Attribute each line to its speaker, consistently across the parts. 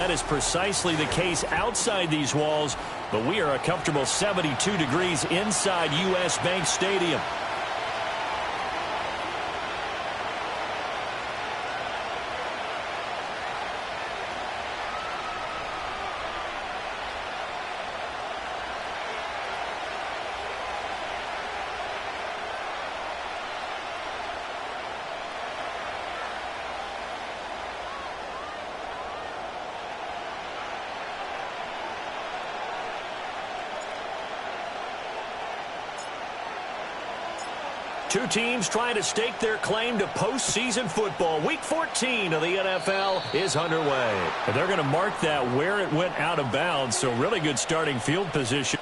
Speaker 1: That is precisely the case outside these walls, but we are a comfortable 72 degrees inside U.S. Bank Stadium. Two teams trying to stake their claim to postseason football. Week 14 of the NFL is underway. And they're going to mark that where it went out of bounds, so really good starting field position.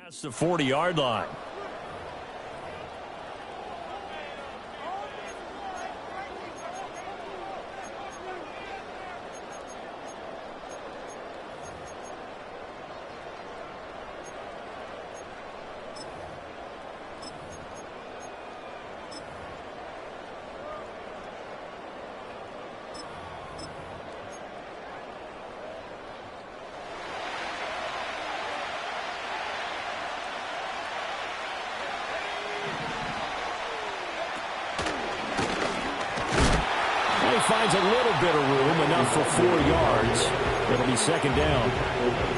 Speaker 1: Past the 40-yard line. Finds a little bit of room, enough for 4 yards. It'll be second down.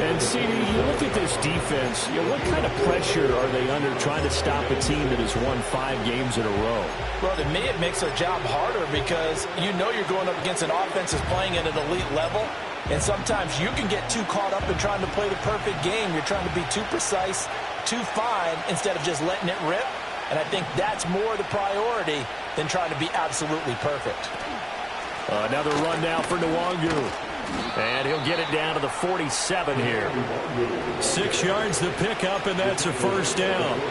Speaker 1: And, CD, you look at this defense, what kind of pressure are they under trying to stop a team that has won 5 games in a row?
Speaker 2: Well, to me, it makes their job harder because you know you're going up against an offense that's playing at an elite level, and sometimes you can get too caught up in trying to play the perfect game. You're trying to be too precise, too fine, instead of just letting it rip. And I think that's more the priority than trying to be absolutely perfect.
Speaker 1: Another run now for Nwangu. And he'll get it down to the 47 here. 6 yards the pickup, and that's a first down.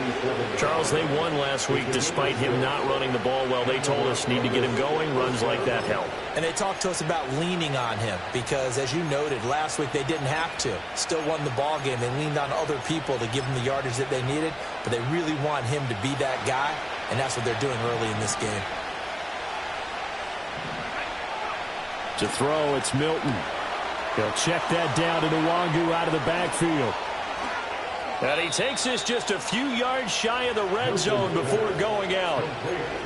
Speaker 1: Charles, they won last week despite him not running the ball well. They told us need to get him going. Runs like that help.
Speaker 2: And they talked to us about leaning on him because, as you noted, last week they didn't have to. Still won the ball game. They leaned on other people to give them the yardage that they needed, but they really want him to be that guy, and that's what they're doing early in this game.
Speaker 1: To throw, it's Milton. He'll check that down to Nwangu out of the backfield. And he takes this just a few yards shy of the red zone before going out.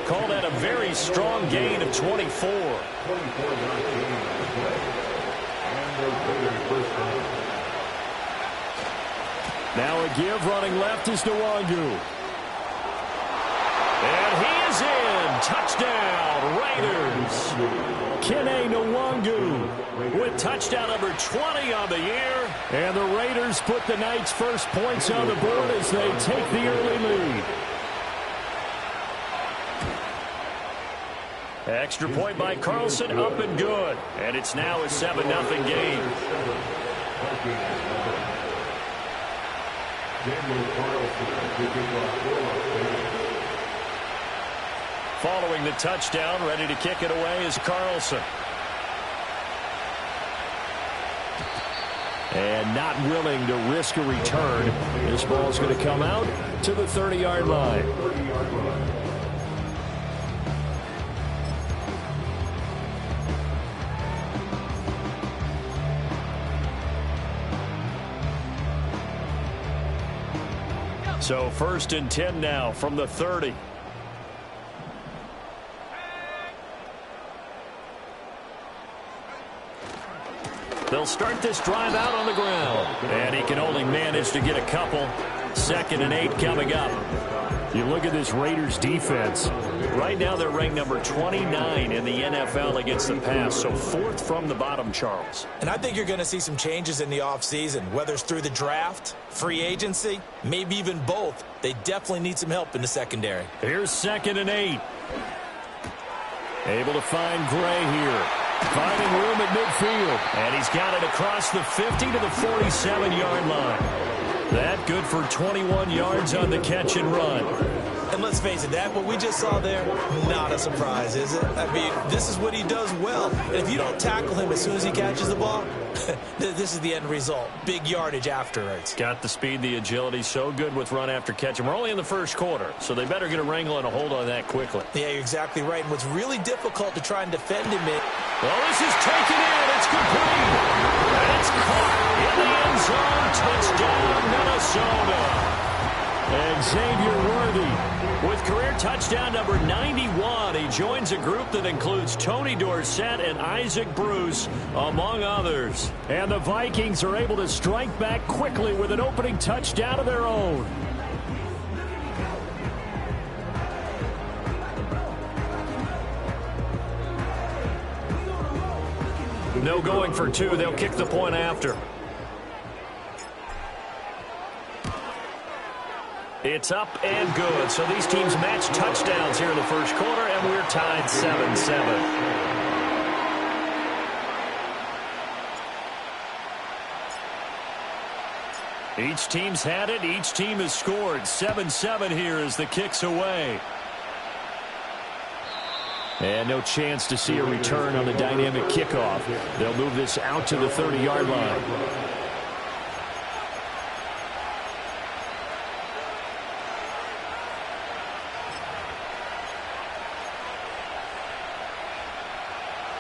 Speaker 1: Call that a very strong gain of 24. Now a give, running left is Nwangu. And he is in. Touchdown, Raiders. Kene Nwangu with touchdown number 20 on the year. And the Raiders put the Knights' first points on the board as they take the early lead. Extra point by Carlson, up and good. And it's now a 7-0 game. Following the touchdown, ready to kick it away is Carlson. And not willing to risk a return. This ball's going to come out to the 30-yard line. So 1st and 10 now from the 30. They'll start this drive out on the ground. And he can only manage to get a couple. 2nd and 8 coming up.
Speaker 3: You look at this Raiders defense.
Speaker 1: Right now they're ranked number 29 in the NFL against the pass. So 4th from the bottom, Charles.
Speaker 2: And I think you're going to see some changes in the offseason, whether it's through the draft, free agency, maybe even both. They definitely need some help in the secondary.
Speaker 1: Here's 2nd and 8. Able to find Gray here. Finding room at midfield. And he's got it across the 50 to the 47-yard line. That good for 21 yards on the catch and run.
Speaker 2: And let's face it, what we just saw there, not a surprise, is it? I mean, this is what he does well. And if you don't tackle him as soon as he catches the ball, this is the end result. Big yardage afterwards.
Speaker 1: Got the speed, the agility, so good with run after catch. And we're only in the first quarter, so they better get a wrangle and a hold on that quickly.
Speaker 2: Yeah, you're exactly right. And what's really difficult to try and defend him in.
Speaker 1: Well, this is taken in. It's complete. And it's caught in the end zone. Touchdown, Minnesota. And Xavier Worthy with career touchdown number 91. He joins a group that includes Tony Dorsett and Isaac Bruce, among others.
Speaker 3: And the Vikings are able to strike back quickly with an opening touchdown of their own.
Speaker 1: No going for 2. They'll kick the point after. It's up and good. So these teams match touchdowns here in the first quarter, and we're tied 7-7. Each team's had it. Each team has scored. 7-7 here as the kick's away. And no chance to see a return on the dynamic kickoff. They'll move this out to the 30-yard line.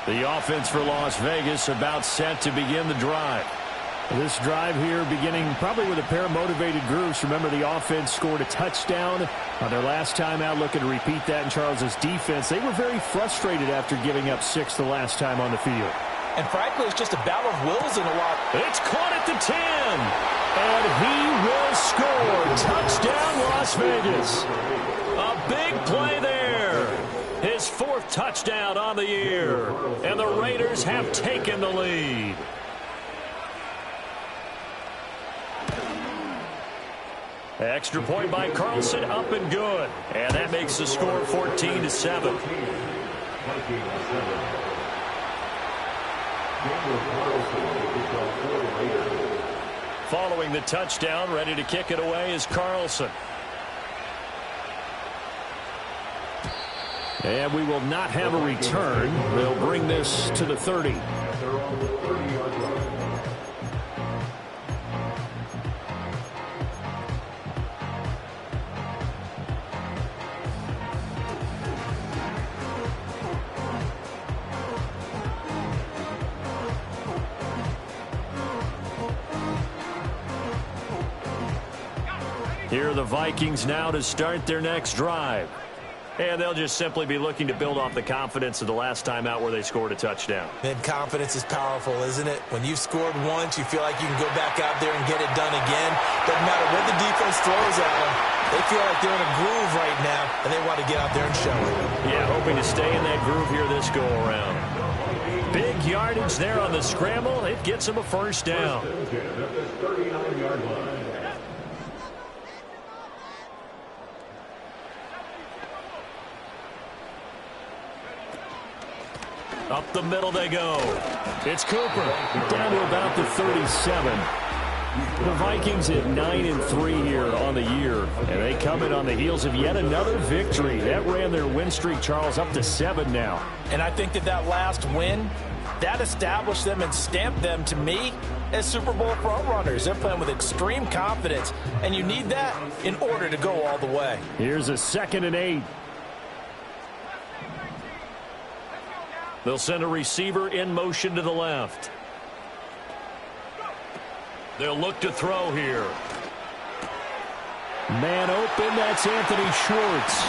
Speaker 1: The offense for Las Vegas about set to begin the drive.
Speaker 3: This drive here beginning probably with a pair of motivated groups. Remember, the offense scored a touchdown on their last time out, looking to repeat that in Charles's defense. They were very frustrated after giving up 6 the last time on the field.
Speaker 2: And frankly, it's just a battle of wills in a lot.
Speaker 1: It's caught at the 10. And he will score. Touchdown, Las Vegas. A big play there. His 4th touchdown on the year. And the Raiders have taken the lead. Extra point by Carlson, up and good. And that makes the score 14-7. Following the touchdown, ready to kick it away is Carlson.
Speaker 3: And we will not have a return. They'll bring this to the 30.
Speaker 1: Here are the Vikings now to start their next drive. And they'll just simply be looking to build off the confidence of the last time out where they scored a touchdown.
Speaker 2: And confidence is powerful, isn't it? When you've scored once, you feel like you can go back out there and get it done again. Doesn't matter what the defense throws at them. They feel like they're in a groove right now, and they want to get out there and show it.
Speaker 1: Yeah, hoping to stay in that groove here this go-around. Big yardage there on the scramble. It gets them a first down. Up the middle they go. It's Cooper down to about the 37. The Vikings at 9-3 here on the year, and they come in on the heels of yet another victory. That ran their win streak, Charles, up to 7 now.
Speaker 2: And I think that last win, that established them and stamped them, to me, as Super Bowl frontrunners. They're playing with extreme confidence, and you need that in order to go all the way.
Speaker 3: Here's a 2nd and 8.
Speaker 1: They'll send a receiver in motion to the left. They'll look to throw here.
Speaker 3: Man open, that's Anthony Schwartz.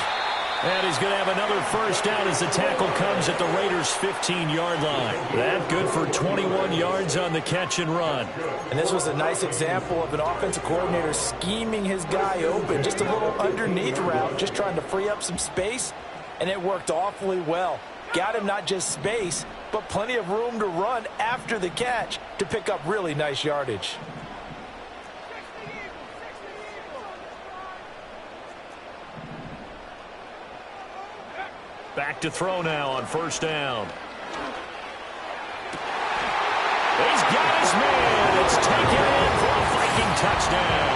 Speaker 1: And he's going to have another first down as the tackle comes at the Raiders' 15-yard line. That good for 21 yards on the catch and run.
Speaker 2: And this was a nice example of an offensive coordinator scheming his guy open. Just a little underneath route, just trying to free up some space, and it worked awfully well. Got him not just space, but plenty of room to run after the catch to pick up really nice yardage.
Speaker 1: Back to throw now on first down. He's got his man. It's taken in for a Viking touchdown.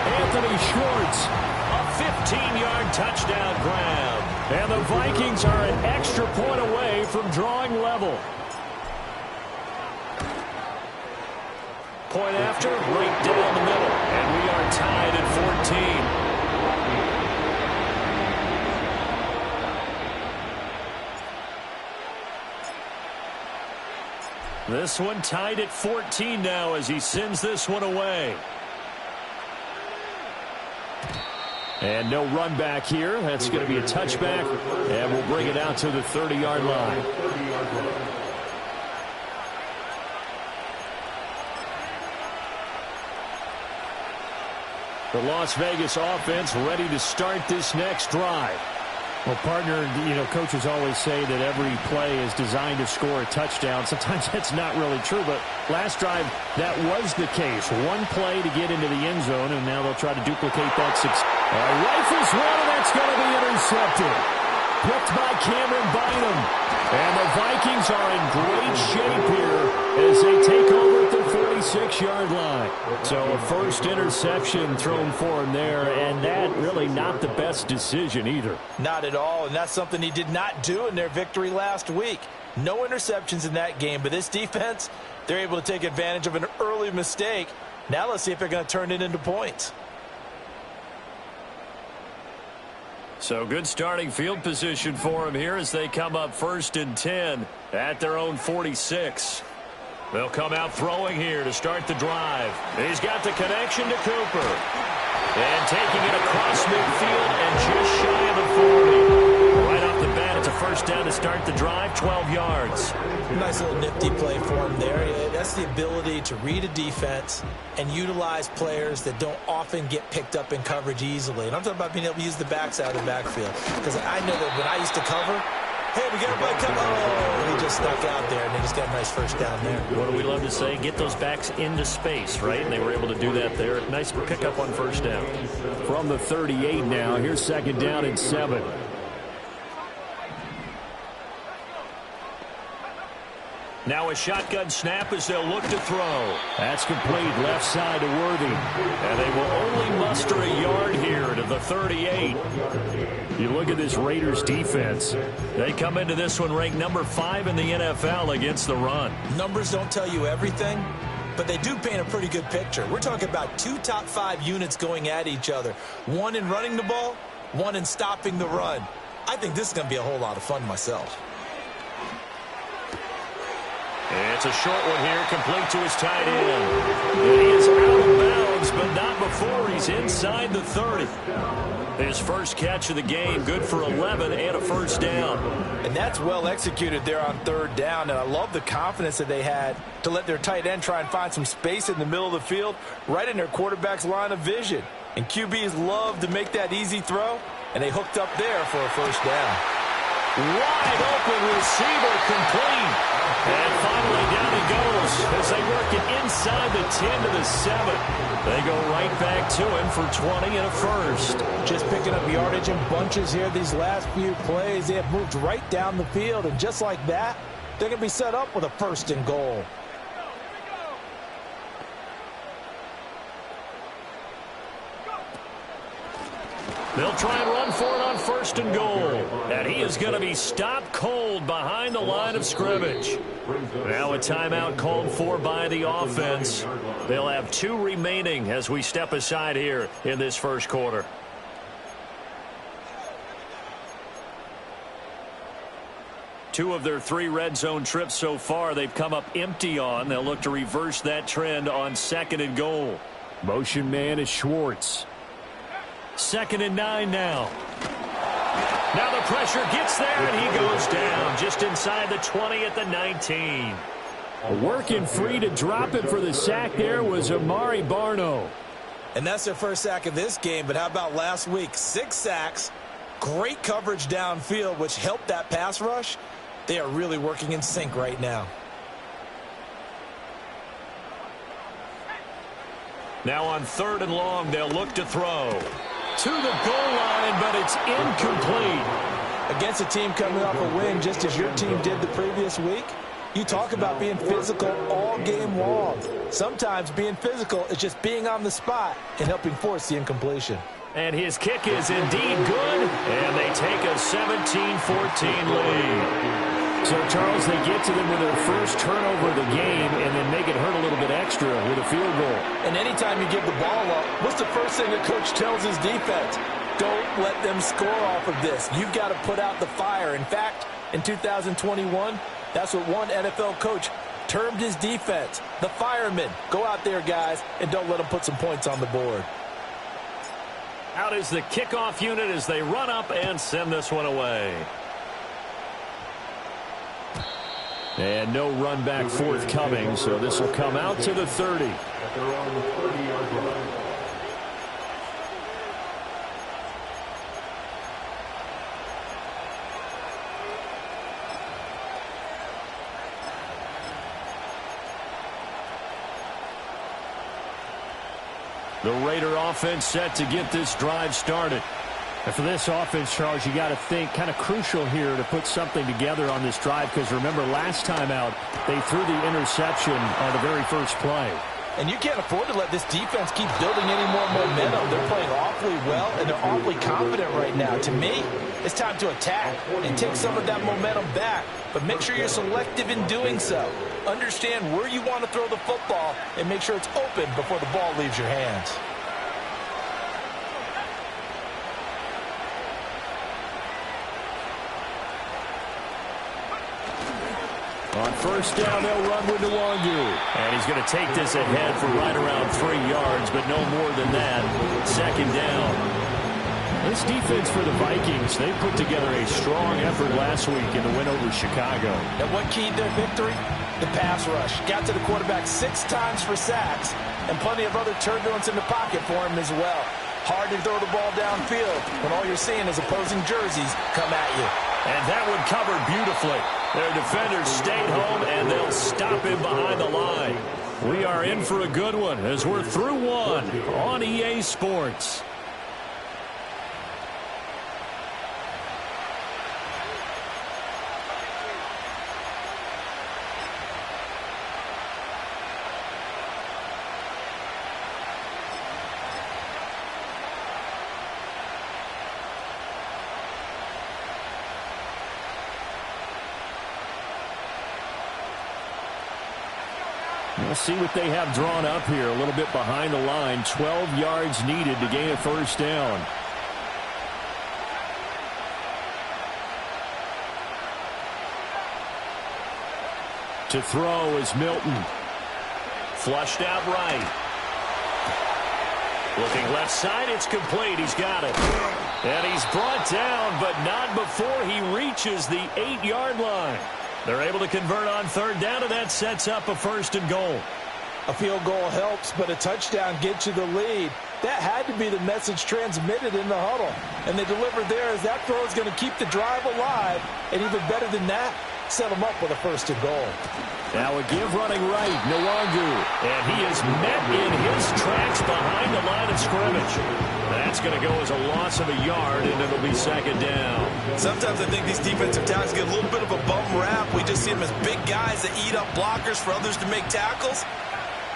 Speaker 1: Anthony Schwartz, a 15-yard touchdown grab. And the Vikings are an extra point away from drawing level. Point after, right down the middle. And we are tied at 14. This one tied at 14 now as he sends this one away.
Speaker 3: And no run back here. That's going to be a touchback. And we'll bring it out to the 30-yard line. The Las Vegas offense ready to start this next drive. Well, partner, coaches always say that every play is designed to score a touchdown. Sometimes that's not really true, but last drive, that was the case. One play to get into the end zone, and now they'll try to duplicate that success. Rifles one, and that's going to be intercepted. Picked by Cameron Bynum. And the Vikings are in great shape here as they take over at the 46-yard line. So a first interception thrown for him there, and that really not the best decision either.
Speaker 2: Not at all, and that's something he did not do in their victory last week. No interceptions in that game, but this defense, they're able to take advantage of an early mistake. Now let's see if they're going to turn it into points.
Speaker 1: So good starting field position for him here as they come up 1st and 10 at their own 46. They'll come out throwing here to start the drive. He's got the connection to Cooper. And taking it across midfield and just shy of the 40. Right off the bat, it's a first down to start the drive, 12 yards.
Speaker 2: Nice little nifty play for him there. That's the ability to read a defense and utilize players that don't often get picked up in coverage easily. And I'm talking about being able to use the backside of the backfield. Because I know that when I used to cover, hey, we got everybody come. Oh, he just stuck out there, and they just got a nice first down there.
Speaker 1: What do we love to say? Get those backs into space, right? And they were able to do that there. Nice pickup on first down.
Speaker 3: From the 38 now, here's 2nd down and 7.
Speaker 1: Now a shotgun snap as they'll look to throw.
Speaker 3: That's complete, left side to Worthy.
Speaker 1: And they will only muster a yard here to the 38.
Speaker 3: You look at this Raiders defense.
Speaker 1: They come into this one ranked number 5 in the NFL against the run.
Speaker 2: Numbers don't tell you everything, but they do paint a pretty good picture. We're talking about 2 top 5 units going at each other. One in running the ball, one in stopping the run. I think this is going to be a whole lot of fun myself.
Speaker 1: It's a short one here, complete to his tight end. And he is out of bounds, but not before he's inside the 30. His first catch of the game, good for 11 and a first down.
Speaker 2: And that's well executed there on 3rd down, and I love the confidence that they had to let their tight end try and find some space in the middle of the field, right in their quarterback's line of vision. And QBs love to make that easy throw, and they hooked up there for a first down.
Speaker 1: Wide open receiver, complete. And finally down he goes as they work it inside the 10 to the 7. They go right back to him for 20 and a first.
Speaker 2: Just picking up yardage in bunches here these last few plays. They have moved right down the field, and just like that, they're going to be set up with a 1st and goal.
Speaker 1: They'll try and run for it on 1st and goal. And he is going to be stopped cold behind the line of scrimmage. Now a timeout called for by the offense. They'll have 2 remaining as we step aside here in this first quarter. Two of their 3 red zone trips so far they've come up empty on. They'll look to reverse that trend on 2nd and goal.
Speaker 3: Motion man is Schwartz.
Speaker 1: 2nd and 9 now. Now the pressure gets there, and he goes down just inside the 20 at the 19.
Speaker 3: Working free to drop it for the sack there was Amari Barno.
Speaker 2: And that's their first sack of this game, but how about last week? 6 sacks, great coverage downfield, which helped that pass rush. They are really working in sync right now.
Speaker 1: Now on 3rd and long, they'll look to throw. To the goal line, but it's incomplete.
Speaker 2: Against a team coming off a win just as your team did the previous week, you talk about being physical all game long. Sometimes being physical is just being on the spot and helping force the incompletion.
Speaker 1: And his kick is indeed good, and they take a 17-14 lead.
Speaker 3: So, Charles, they get to them with their first turnover of the game and then make it hurt a little bit extra with a field goal.
Speaker 2: And anytime you give the ball up, what's the first thing a coach tells his defense? Don't let them score off of this. You've got to put out the fire. In fact, in 2021, that's what one NFL coach termed his defense, the firemen. Go out there, guys, and don't let them put some points on the board.
Speaker 1: Out is the kickoff unit as they run up and send this one away.
Speaker 3: And no run back forthcoming, so this will come out to the 30. The Raider offense set to get this drive started. And for this offense, Charles, you got to think kind of crucial here to put something together on this drive, because remember last time out they threw the interception on the very first play.
Speaker 2: And you can't afford to let this defense keep building any more momentum. They're playing awfully well, and they're awfully confident right now. To me, it's time to attack and take some of that momentum back. But make sure you're selective in doing so. Understand where you want to throw the football and make sure it's open before the ball leaves your hands.
Speaker 3: On first down, they'll run with Nwangu.
Speaker 1: And he's going to take this ahead for right around 3 yards, but no more than that. 2nd down.
Speaker 3: This defense for the Vikings, they put together a strong effort last week in the win over Chicago.
Speaker 2: And what keyed their victory? The pass rush. Got to the quarterback 6 times for sacks, and plenty of other turbulence in the pocket for him as well. Hard to throw the ball downfield when all you're seeing is opposing jerseys come at you.
Speaker 1: And that one covered beautifully. Their defenders stayed home, and they'll stop him behind the line. We are in for a good one as we're through one on EA Sports.
Speaker 3: We'll see what they have drawn up here. A little bit behind the line. 12 yards needed to gain a first down. To throw is Milton.
Speaker 1: Flushed out right. Looking left side, it's complete. He's got it. And he's brought down, but not before he reaches the 8-yard line. They're able to convert on 3rd down, and that sets up a 1st and goal.
Speaker 2: A field goal helps, but a touchdown gets you the lead. That had to be the message transmitted in the huddle. And they delivered there as that throw is going to keep the drive alive. And even better than that, set them up with a 1st and goal.
Speaker 3: Now a give running right, Nwangu.
Speaker 1: And he is met in his tracks behind the line of scrimmage. That's going to go as a loss of a yard, and it'll be 2nd down.
Speaker 2: Sometimes I think these defensive tackles get a little bit of a bum rap. We just see them as big guys that eat up blockers for others to make tackles.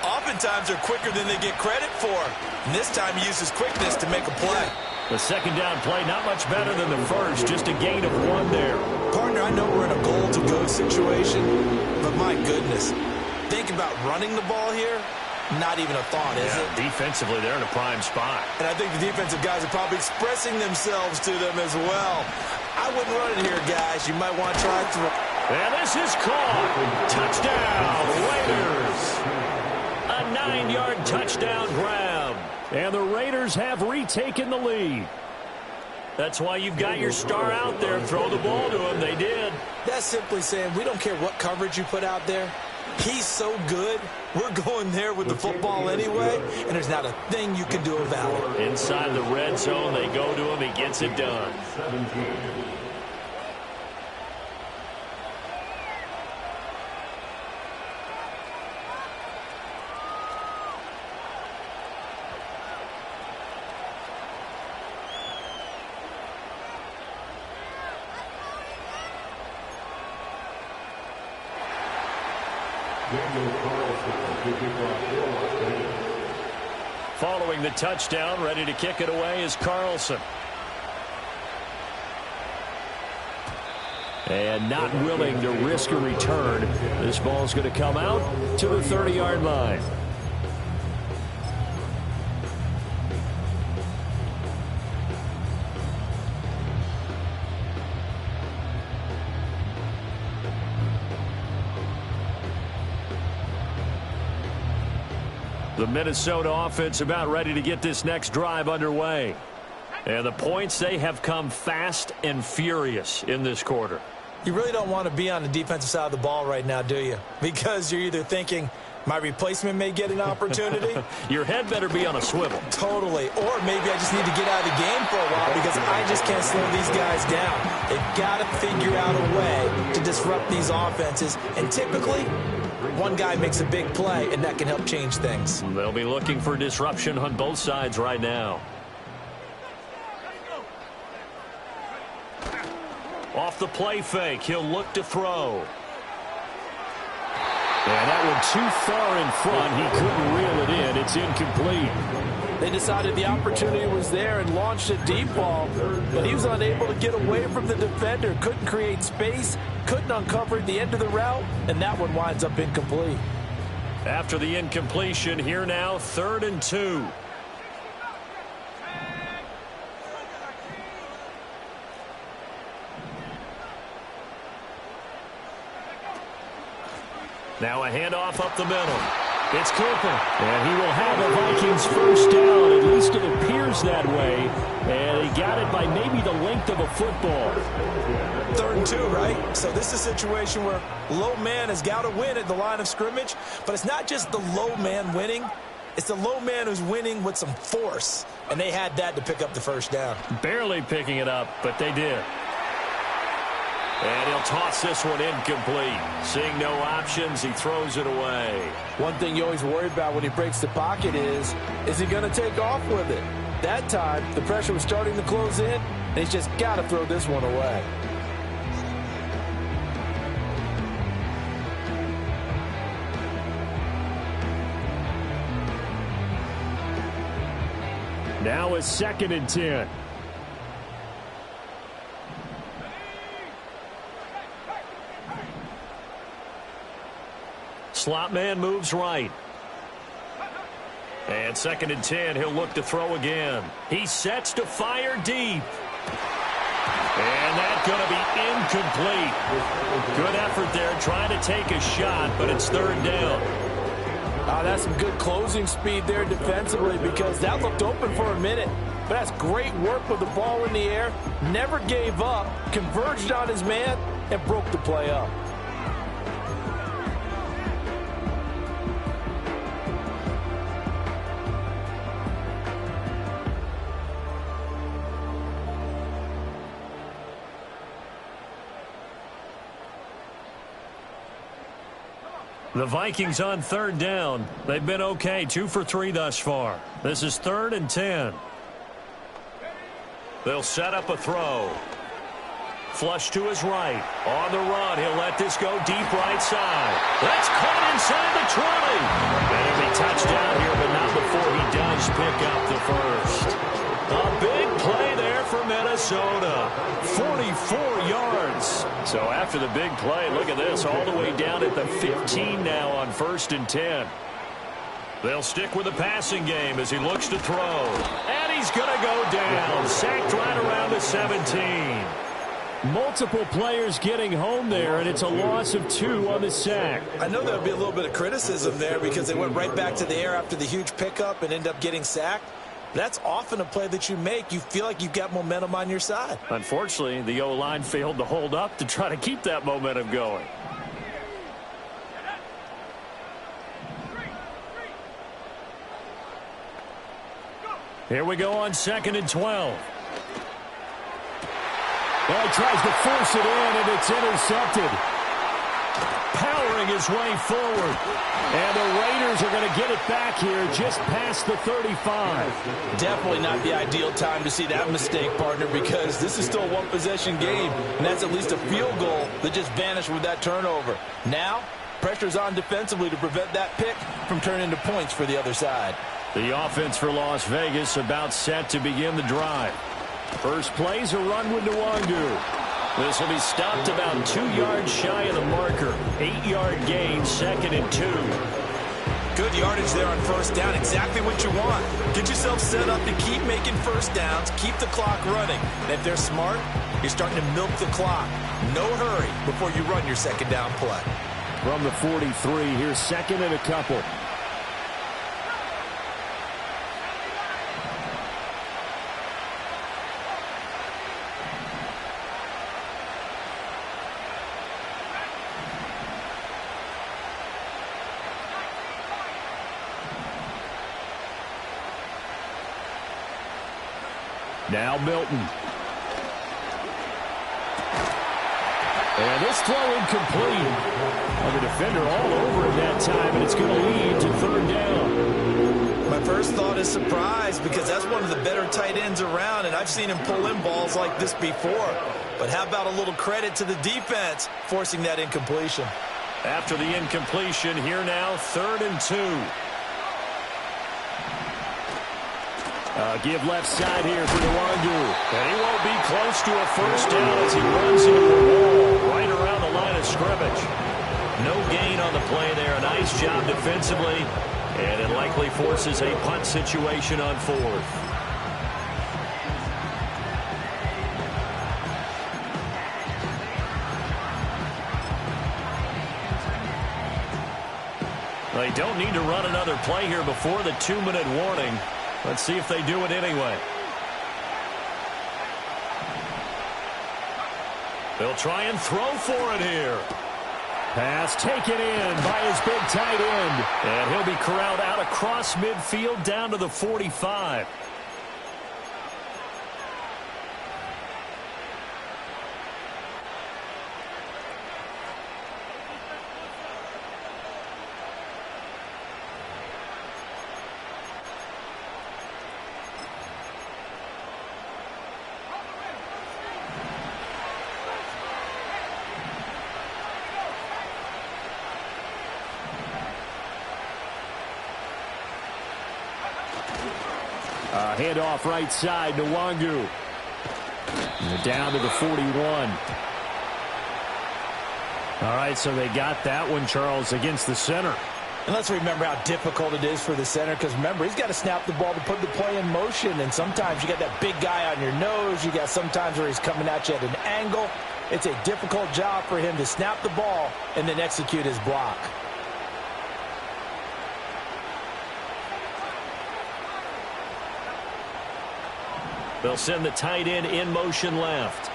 Speaker 2: Oftentimes they're quicker than they get credit for. And this time he uses quickness to make a play.
Speaker 1: The 2nd down play, not much better than the first, just a gain of 1 there.
Speaker 2: Partner, I know we're in a goal-to-go situation, but my goodness, think about running the ball here. Not even a thought, is it?
Speaker 1: Defensively, they're in a prime spot.
Speaker 2: And I think the defensive guys are probably expressing themselves to them as well. I wouldn't run it here, guys. You might want to try to.
Speaker 1: And this is caught. Touchdown, Raiders. A 9-yard touchdown grab.
Speaker 3: And the Raiders have retaken the lead.
Speaker 1: That's why you've got your star out there. Throw the ball to him. They did.
Speaker 2: That's simply saying we don't care what coverage you put out there. He's so good, we're going there with the football anyway, and there's not a thing you can do about it.
Speaker 1: Inside the red zone, they go to him. He gets it done. Following the touchdown, ready to kick it away is Carlson. And not willing to risk a return. This ball's going to come out to the 30-yard line. The Minnesota offense about ready to get this next drive underway. And the points, they have come fast and furious in this quarter.
Speaker 2: You really don't want to be on the defensive side of the ball right now, do you? Because you're either thinking, my replacement may get an opportunity.
Speaker 1: Your head better be on a swivel.
Speaker 2: Totally. Or maybe I just need to get out of the game for a while because I just can't slow these guys down. They've got to figure out a way to disrupt these offenses. And typically, one guy makes a big play, and that can help change things.
Speaker 1: They'll be looking for disruption on both sides right now. Off the play fake, he'll look to throw. And that one too far in front. He couldn't reel it in. It's incomplete.
Speaker 2: They decided the opportunity was there and launched a deep ball, but he was unable to get away from the defender. Couldn't create space, couldn't uncover the end of the route, and that one winds up incomplete.
Speaker 1: After the incompletion, here now, 3rd and 2. Now a handoff up the middle. It's Cooper. And he will have a Vikings first down. At least it appears that way. And he got it by maybe the length of a football.
Speaker 2: 3rd and 2, right? So this is a situation where low man has got to win at the line of scrimmage. But it's not just the low man winning. It's the low man who's winning with some force. And they had that to pick up the first down.
Speaker 1: Barely picking it up, but they did. And he'll toss this one incomplete. Seeing no options, he throws it away.
Speaker 2: One thing you always worry about when he breaks the pocket is he going to take off with it? That time, the pressure was starting to close in, and he's just got to throw this one away.
Speaker 3: Now it's 2nd and 10.
Speaker 1: Slot man moves right. And 2nd and 10, he'll look to throw again. He sets to fire deep. And that's going to be incomplete. Good effort there trying to take a shot, but it's 3rd down.
Speaker 2: That's some good closing speed there defensively because that looked open for a minute. But that's great work with the ball in the air. Never gave up, converged on his man, and broke the play up.
Speaker 1: The Vikings on 3rd down. They've been okay, 2 for 3 thus far. This is 3rd and 10. They'll set up a throw. Flush to his right. On the run, he'll let this go deep right side. That's caught inside the 20. And it'll be touchdown here, but not before he does pick up the first. A big play there for Minnesota. 44 yards. So after the big play, look at this, all the way down at the 15 now on 1st and 10. They'll stick with the passing game as he looks to throw. And he's going to go down. Sacked right around the 17.
Speaker 3: Multiple players getting home there, and it's a loss of 2 on the sack.
Speaker 2: I know there'll be a little bit of criticism there because they went right back to the air after the huge pickup and ended up getting sacked. That's often a play that you make. You feel like you've got momentum on your side.
Speaker 3: Unfortunately, the O-line failed to hold up to try to keep that momentum going. Here we go on 2nd and 12. Well, he tries to force it in, and it's intercepted. Powering his way forward. And the Raiders are going to get it back here just past the 35.
Speaker 2: Definitely not the ideal time to see that mistake, partner, because this is still a one-possession game, and that's at least a field goal that just vanished with that turnover. Now, pressure's on defensively to prevent that pick from turning into points for the other side.
Speaker 3: The offense for Las Vegas about set to begin the drive. First play's a run with Nwangu.
Speaker 1: This will be stopped about 2 yards shy of the marker. 8-yard gain, 2nd and 2.
Speaker 2: Good yardage there on first down. Exactly what you want. Get yourself set up to keep making first downs. Keep the clock running. And if they're smart, you're starting to milk the clock. No hurry before you run your second down play.
Speaker 3: From the 43, here's 2nd and a couple. Now Milton. And this throw incomplete. Well, the defender all over it that time, and it's going to lead to 3rd down.
Speaker 2: My first thought is surprise, because that's one of the better tight ends around, and I've seen him pull in balls like this before. But how about a little credit to the defense forcing that incompletion?
Speaker 1: After the incompletion, here now, 3rd and 2.
Speaker 3: Give left side here for Nwangu.
Speaker 1: And he won't be close to a first down as he runs into the wall right around the line of scrimmage. No gain on the play there. A nice job defensively. And it likely forces a punt situation on 4th. They don't need to run another play here before the 2-minute warning. Let's see if they do it anyway. They'll try and throw for it here.
Speaker 3: Pass taken in by his big tight end.
Speaker 1: And he'll be corralled out across midfield down to the 45.
Speaker 3: Handoff right side, Nwangu. Down to the 41. All right, so they got that one, Charles, against the center.
Speaker 2: And let's remember how difficult it is for the center, because remember, he's got to snap the ball to put the play in motion, and sometimes you got that big guy on your nose. You got sometimes where he's coming at you at an angle. It's a difficult job for him to snap the ball and then execute his block.
Speaker 1: They'll send the tight end in motion left.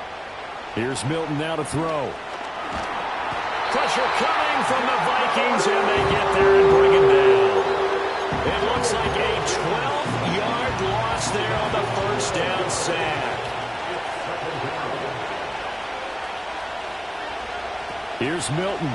Speaker 3: Here's Milton now to throw.
Speaker 1: Pressure coming from the Vikings, and they get there and bring it down. It looks like a 12-yard loss there on the first down sack.
Speaker 3: Here's Milton.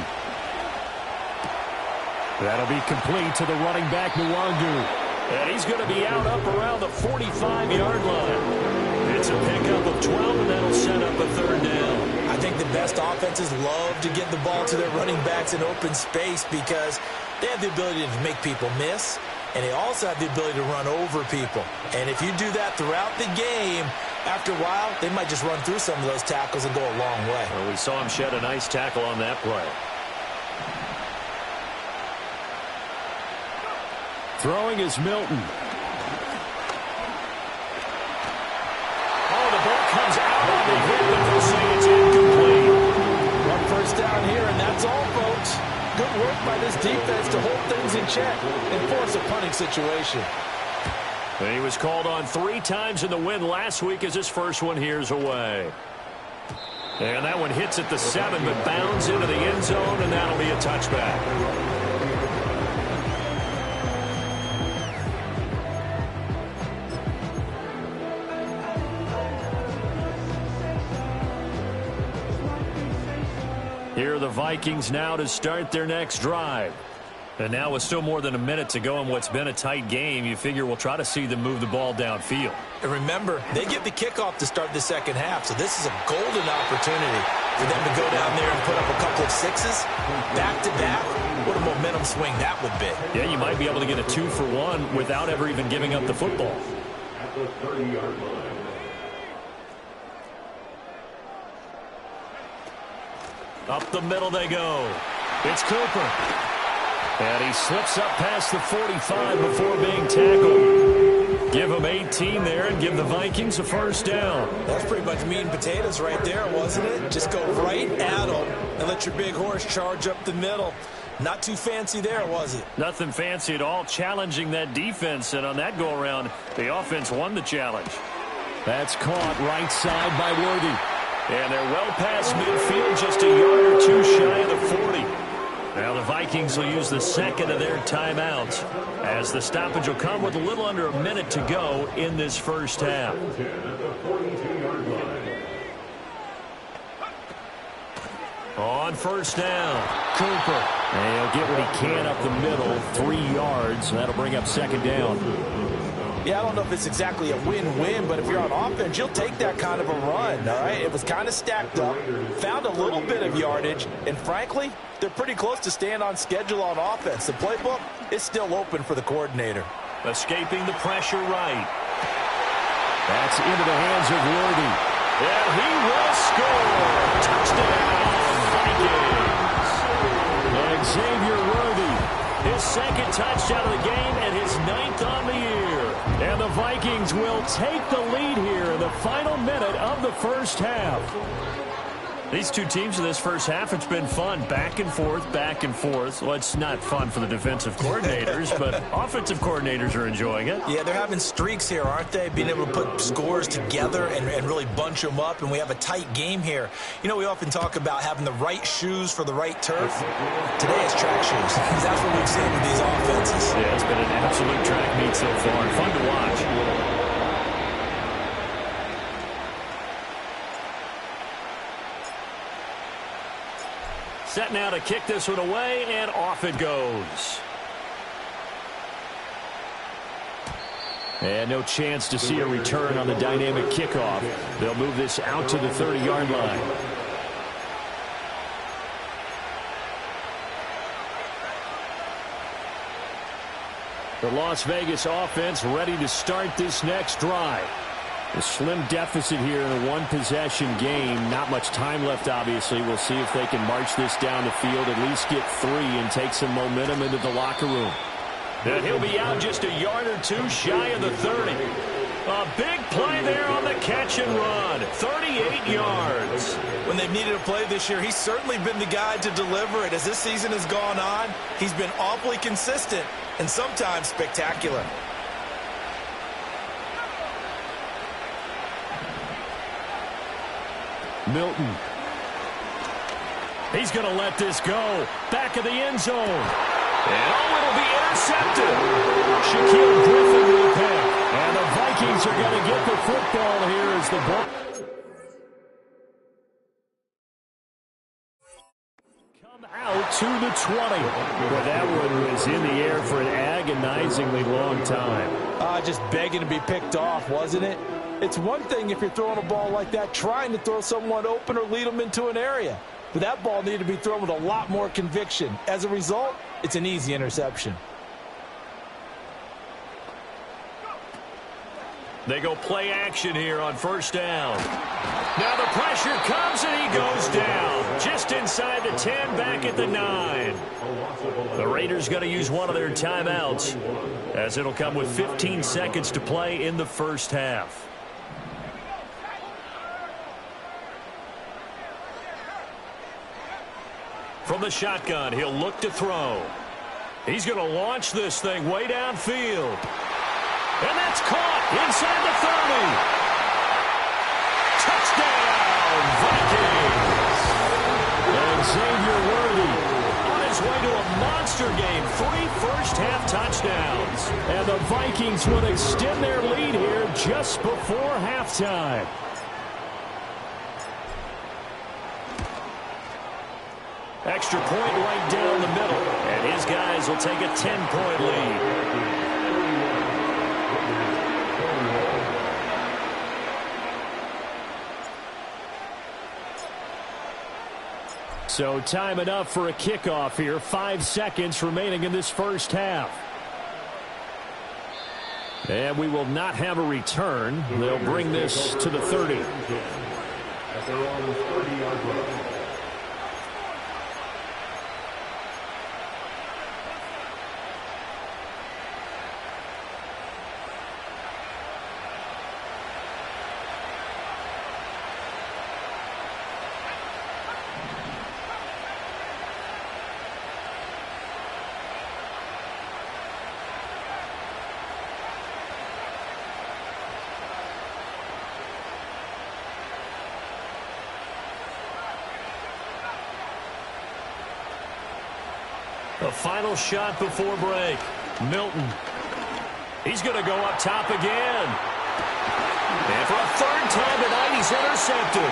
Speaker 3: That'll be complete to the running back, Nwangu.
Speaker 1: And he's going to be out up around the 45-yard line. It's a pickup of 12, and that'll set up a 3rd down.
Speaker 2: I think the best offenses love to get the ball to their running backs in open space because they have the ability to make people miss, and they also have the ability to run over people. And if you do that throughout the game, after a while, they might just run through some of those tackles and go a long way.
Speaker 1: Well, we saw him shed a nice tackle on that play.
Speaker 3: Throwing is Milton.
Speaker 1: Oh, the ball comes out on the hit, but they'll say it's incomplete.
Speaker 2: One first down here, and that's all, folks. Good work by this defense to hold things in check and force a punting situation.
Speaker 1: He was called on 3 times in the win last week as his first one here's away. And that one hits at the 7, but bounds into the end zone, and that'll be a touchback. Here are the Vikings now to start their next drive. And now with still more than a minute to go in what's been a tight game, you figure we'll try to see them move the ball downfield.
Speaker 2: And remember, they get the kickoff to start the second half, so this is a golden opportunity for them to go down there and put up a couple of sixes back-to-back. What a momentum swing that would be.
Speaker 1: Yeah, you might be able to get a 2-for-1 without ever even giving up the football.
Speaker 4: At the 30-yard line.
Speaker 1: Up the middle they go. It's Cooper. And he slips up past the 45 before being tackled. Give him 18 there and give the Vikings a first down.
Speaker 2: That's pretty much meat and potatoes right there, wasn't it? Just go right at them and let your big horse charge up the middle. Not too fancy there, was it?
Speaker 1: Nothing fancy at all, challenging that defense. And on that go-around, the offense won the challenge.
Speaker 3: That's caught right side by Worthy.
Speaker 1: And they're well past midfield, just a yard or two shy of the 40. Now the Vikings will use the second of their timeouts as the stoppage will come with a little under a minute to go in this first half. On first down, Cooper.
Speaker 3: And he'll get what he can up the middle, 3 yards, and that'll bring up second down.
Speaker 2: Yeah, I don't know if it's exactly a win-win, but if you're on offense, you'll take that kind of a run, all right? It was kind of stacked up, found a little bit of yardage, and frankly, they're pretty close to staying on schedule on offense. The playbook is still open for the coordinator.
Speaker 1: Escaping the pressure right.
Speaker 3: That's into the hands of Worthy.
Speaker 1: And he will score. Touchdown, Vikings.
Speaker 3: And Xavier Worthy,
Speaker 1: his second touchdown of the game and his 9th on the year. And the Vikings will take the lead here in the final minute of the first half. These two teams in this first half, it's been fun. Back and forth, back and forth. Well, it's not fun for the defensive coordinators, but offensive coordinators are enjoying it.
Speaker 2: Yeah, they're having streaks here, aren't they? Being able to put scores together and really bunch them up, and we have a tight game here. You know, we often talk about having the right shoes for the right turf. Today it's track shoes. That's what we've seen with these offenses.
Speaker 1: Yeah, it's been an absolute track meet so far. Fun to watch. Set now to kick this one away, and off it goes.
Speaker 3: And no chance to see a return on the dynamic kickoff. They'll move this out to the 30-yard line. The Las Vegas offense ready to start this next drive. A slim deficit here in a one-possession game. Not much time left, obviously. We'll see if they can march this down the field, at least get 3, and take some momentum into the locker room.
Speaker 1: And he'll be out just a yard or two shy of the 30. A big play there on the catch and run. 38 yards.
Speaker 2: When they've needed a play this year, he's certainly been the guy to deliver it. As this season has gone on, he's been awfully consistent and sometimes spectacular.
Speaker 3: Milton.
Speaker 1: He's going to let this go. Back of the end zone. And it'll be intercepted. Shaquille Griffin will pick.
Speaker 3: And the Vikings are going to get the football here as the ball. Come out to the 20. Well, that one was in the air for an agonizingly long time.
Speaker 2: Just begging to be picked off, wasn't it? It's one thing if you're throwing a ball like that, trying to throw someone open or lead them into an area. But that ball needed to be thrown with a lot more conviction. As a result, it's an easy interception.
Speaker 1: They go play action here on first down. Now the pressure comes and he goes down. Just inside the 10, back at the 9. The Raiders going to use one of their timeouts as it'll come with 15 seconds to play in the first half. From the shotgun, he'll look to throw. He's going to launch this thing way downfield. And that's caught inside the 30. Touchdown, Vikings. And Xavier Worthy on his way to a monster game. 3 first-half touchdowns.
Speaker 3: And the Vikings will extend their lead here just before halftime.
Speaker 1: Extra point right down the middle. And his guys will take a 10-point lead.
Speaker 3: So time enough for a kickoff here. 5 seconds remaining in this first half. And we will not have a return. They'll bring this to the 30.
Speaker 4: At their own 30-yard line.
Speaker 1: The final shot before break. Milton. He's going to go up top again. And for a third time tonight, he's intercepted.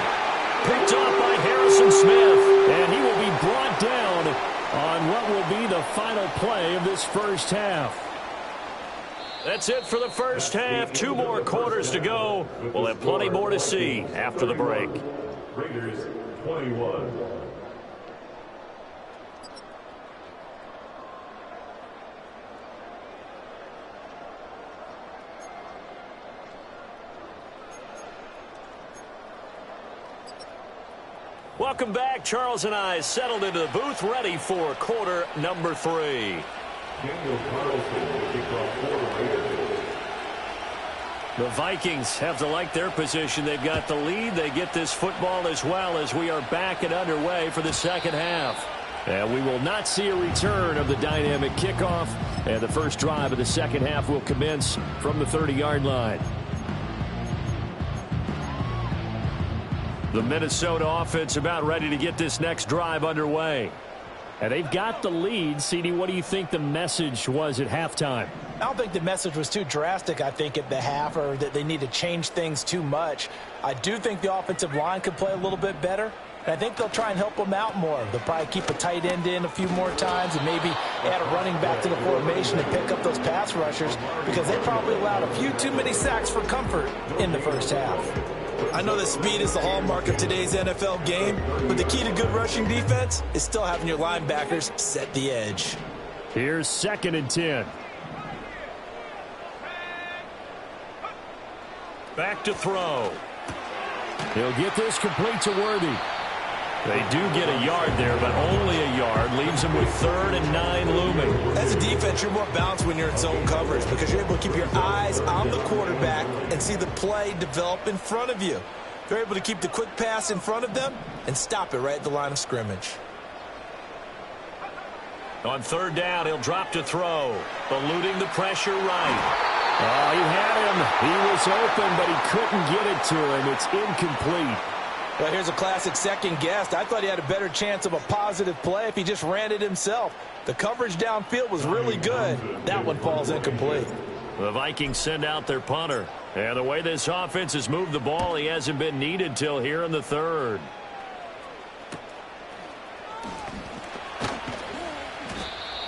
Speaker 1: Picked off by Harrison Smith.
Speaker 3: And he will be brought down on what will be the final play of this first half.
Speaker 1: That's it for the first half. 2 more quarters to go. We'll have plenty more to see after the break.
Speaker 4: Raiders 21.
Speaker 1: Welcome back. Charles and I settled into the booth, ready for quarter number 3.
Speaker 4: Daniel Carlson will kick off for the Raiders.
Speaker 1: The Vikings have to like their position. They've got the lead. They get this football as well as we are back and underway for the second half.
Speaker 3: And we will not see a return of the dynamic kickoff. And the first drive of the second half will commence from the 30-yard line.
Speaker 1: The Minnesota offense about ready to get this next drive underway.
Speaker 3: And they've got the lead. CD, what do you think the message was at halftime?
Speaker 2: I don't think the message was too drastic, I think, at the half, or that they need to change things too much. I do think the offensive line could play a little bit better. And I think they'll try and help them out more. They'll probably keep a tight end in a few more times and maybe add a running back to the formation and pick up those pass rushers, because they probably allowed a few too many sacks for comfort in the first half. I know that speed is the hallmark of today's NFL game, but the key to good rushing defense is still having your linebackers set the edge.
Speaker 3: Here's 2nd and 10.
Speaker 1: Back to throw.
Speaker 3: He'll get this complete to Worthy.
Speaker 1: They do get a yard there, but only a yard. Leaves them with 3rd and 9 looming.
Speaker 2: As a defense, you're more balanced when you're in zone coverage because you're able to keep your eyes on the quarterback and see the play develop in front of you. They're able to keep the quick pass in front of them and stop it right at the line of scrimmage.
Speaker 1: On 3rd down, he'll drop to throw. Eluding the pressure right.
Speaker 3: Oh, he had him. He was open, but he couldn't get it to him. It's incomplete.
Speaker 2: Well, here's a classic second guess. I thought he had a better chance of a positive play if he just ran it himself. The coverage downfield was really good. That one falls incomplete.
Speaker 1: The Vikings send out their punter. And the way this offense has moved the ball, he hasn't been needed till here in the 3rd.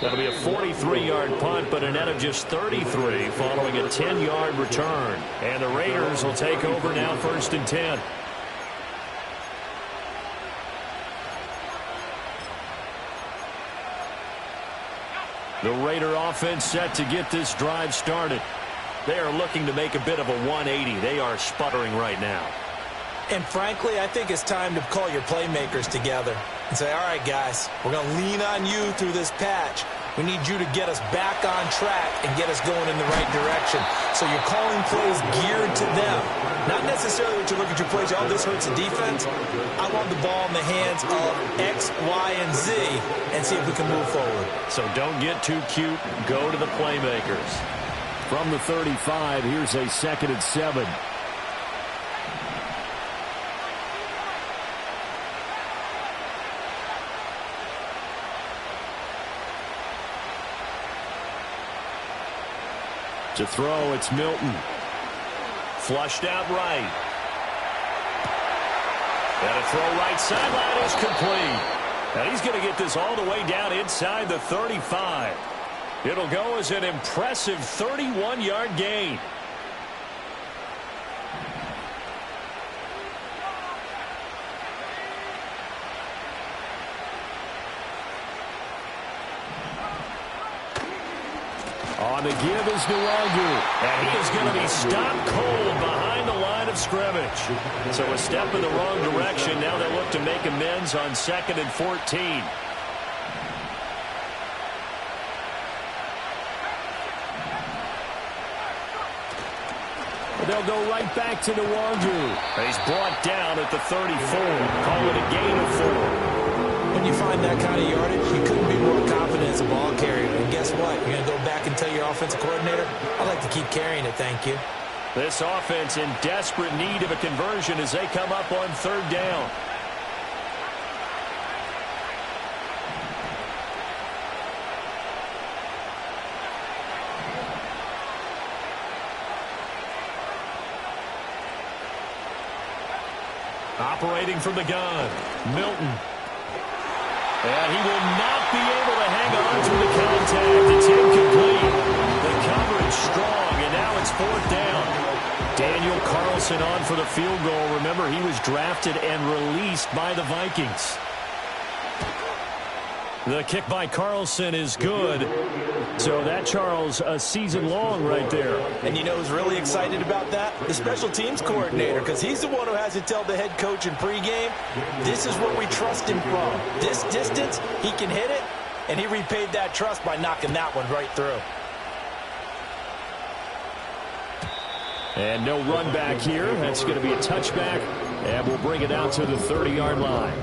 Speaker 1: That'll be a 43-yard punt, but a net of just 33 following a 10-yard return. And the Raiders will take over now, 1st and 10. The Raider offense set to get this drive started. They are looking to make a bit of a 180. They are sputtering right now.
Speaker 2: And frankly, I think it's time to call your playmakers together and say, all right, guys, we're going to lean on you through this patch. We need you to get us back on track and get us going in the right direction. So you're calling plays geared to them. Not necessarily that you look at your plays, oh, this hurts the defense. I want the ball in the hands of X, Y, and Z and see if we can move forward.
Speaker 1: So don't get too cute. Go to the playmakers.
Speaker 3: From the 35, here's a 2nd and 7. To throw, it's Milton.
Speaker 1: Flushed out right. And a throw right sideline is complete. And he's going to get this all the way down inside the 35. It'll go as an impressive 31-yard gain.
Speaker 3: On the give is Nwangu.
Speaker 1: And he is going to be stopped cold behind the line of scrimmage. So a step in the wrong direction. Now they look to make amends on 2nd and 14.
Speaker 3: They'll go right back to Nwangu.
Speaker 1: He's brought down at the 34. Call it a gain of 4.
Speaker 2: When you find that kind of yardage, you couldn't be more confident as a ball carrier. And guess what? You're going to go back and tell your offensive coordinator, I'd like to keep carrying it, thank you.
Speaker 1: This offense in desperate need of a conversion as they come up on 3rd down. Operating from the gun, Milton. And he will not be able to hang on to the contact. It's incomplete. The coverage strong, and now it's 4th down. Daniel Carlson on for the field goal. Remember, he was drafted and released by the Vikings. The kick by Carlson is good.
Speaker 3: So that, Charles, a season long right there.
Speaker 2: And you know who's really excited about that? The special teams coordinator, because he's the one who has to tell the head coach in pregame, this is what we trust him from. This distance, he can hit it, and he repaid that trust by knocking that one right through.
Speaker 3: And no run back here. That's going to be a touchback, and we'll bring it out to the 30-yard line.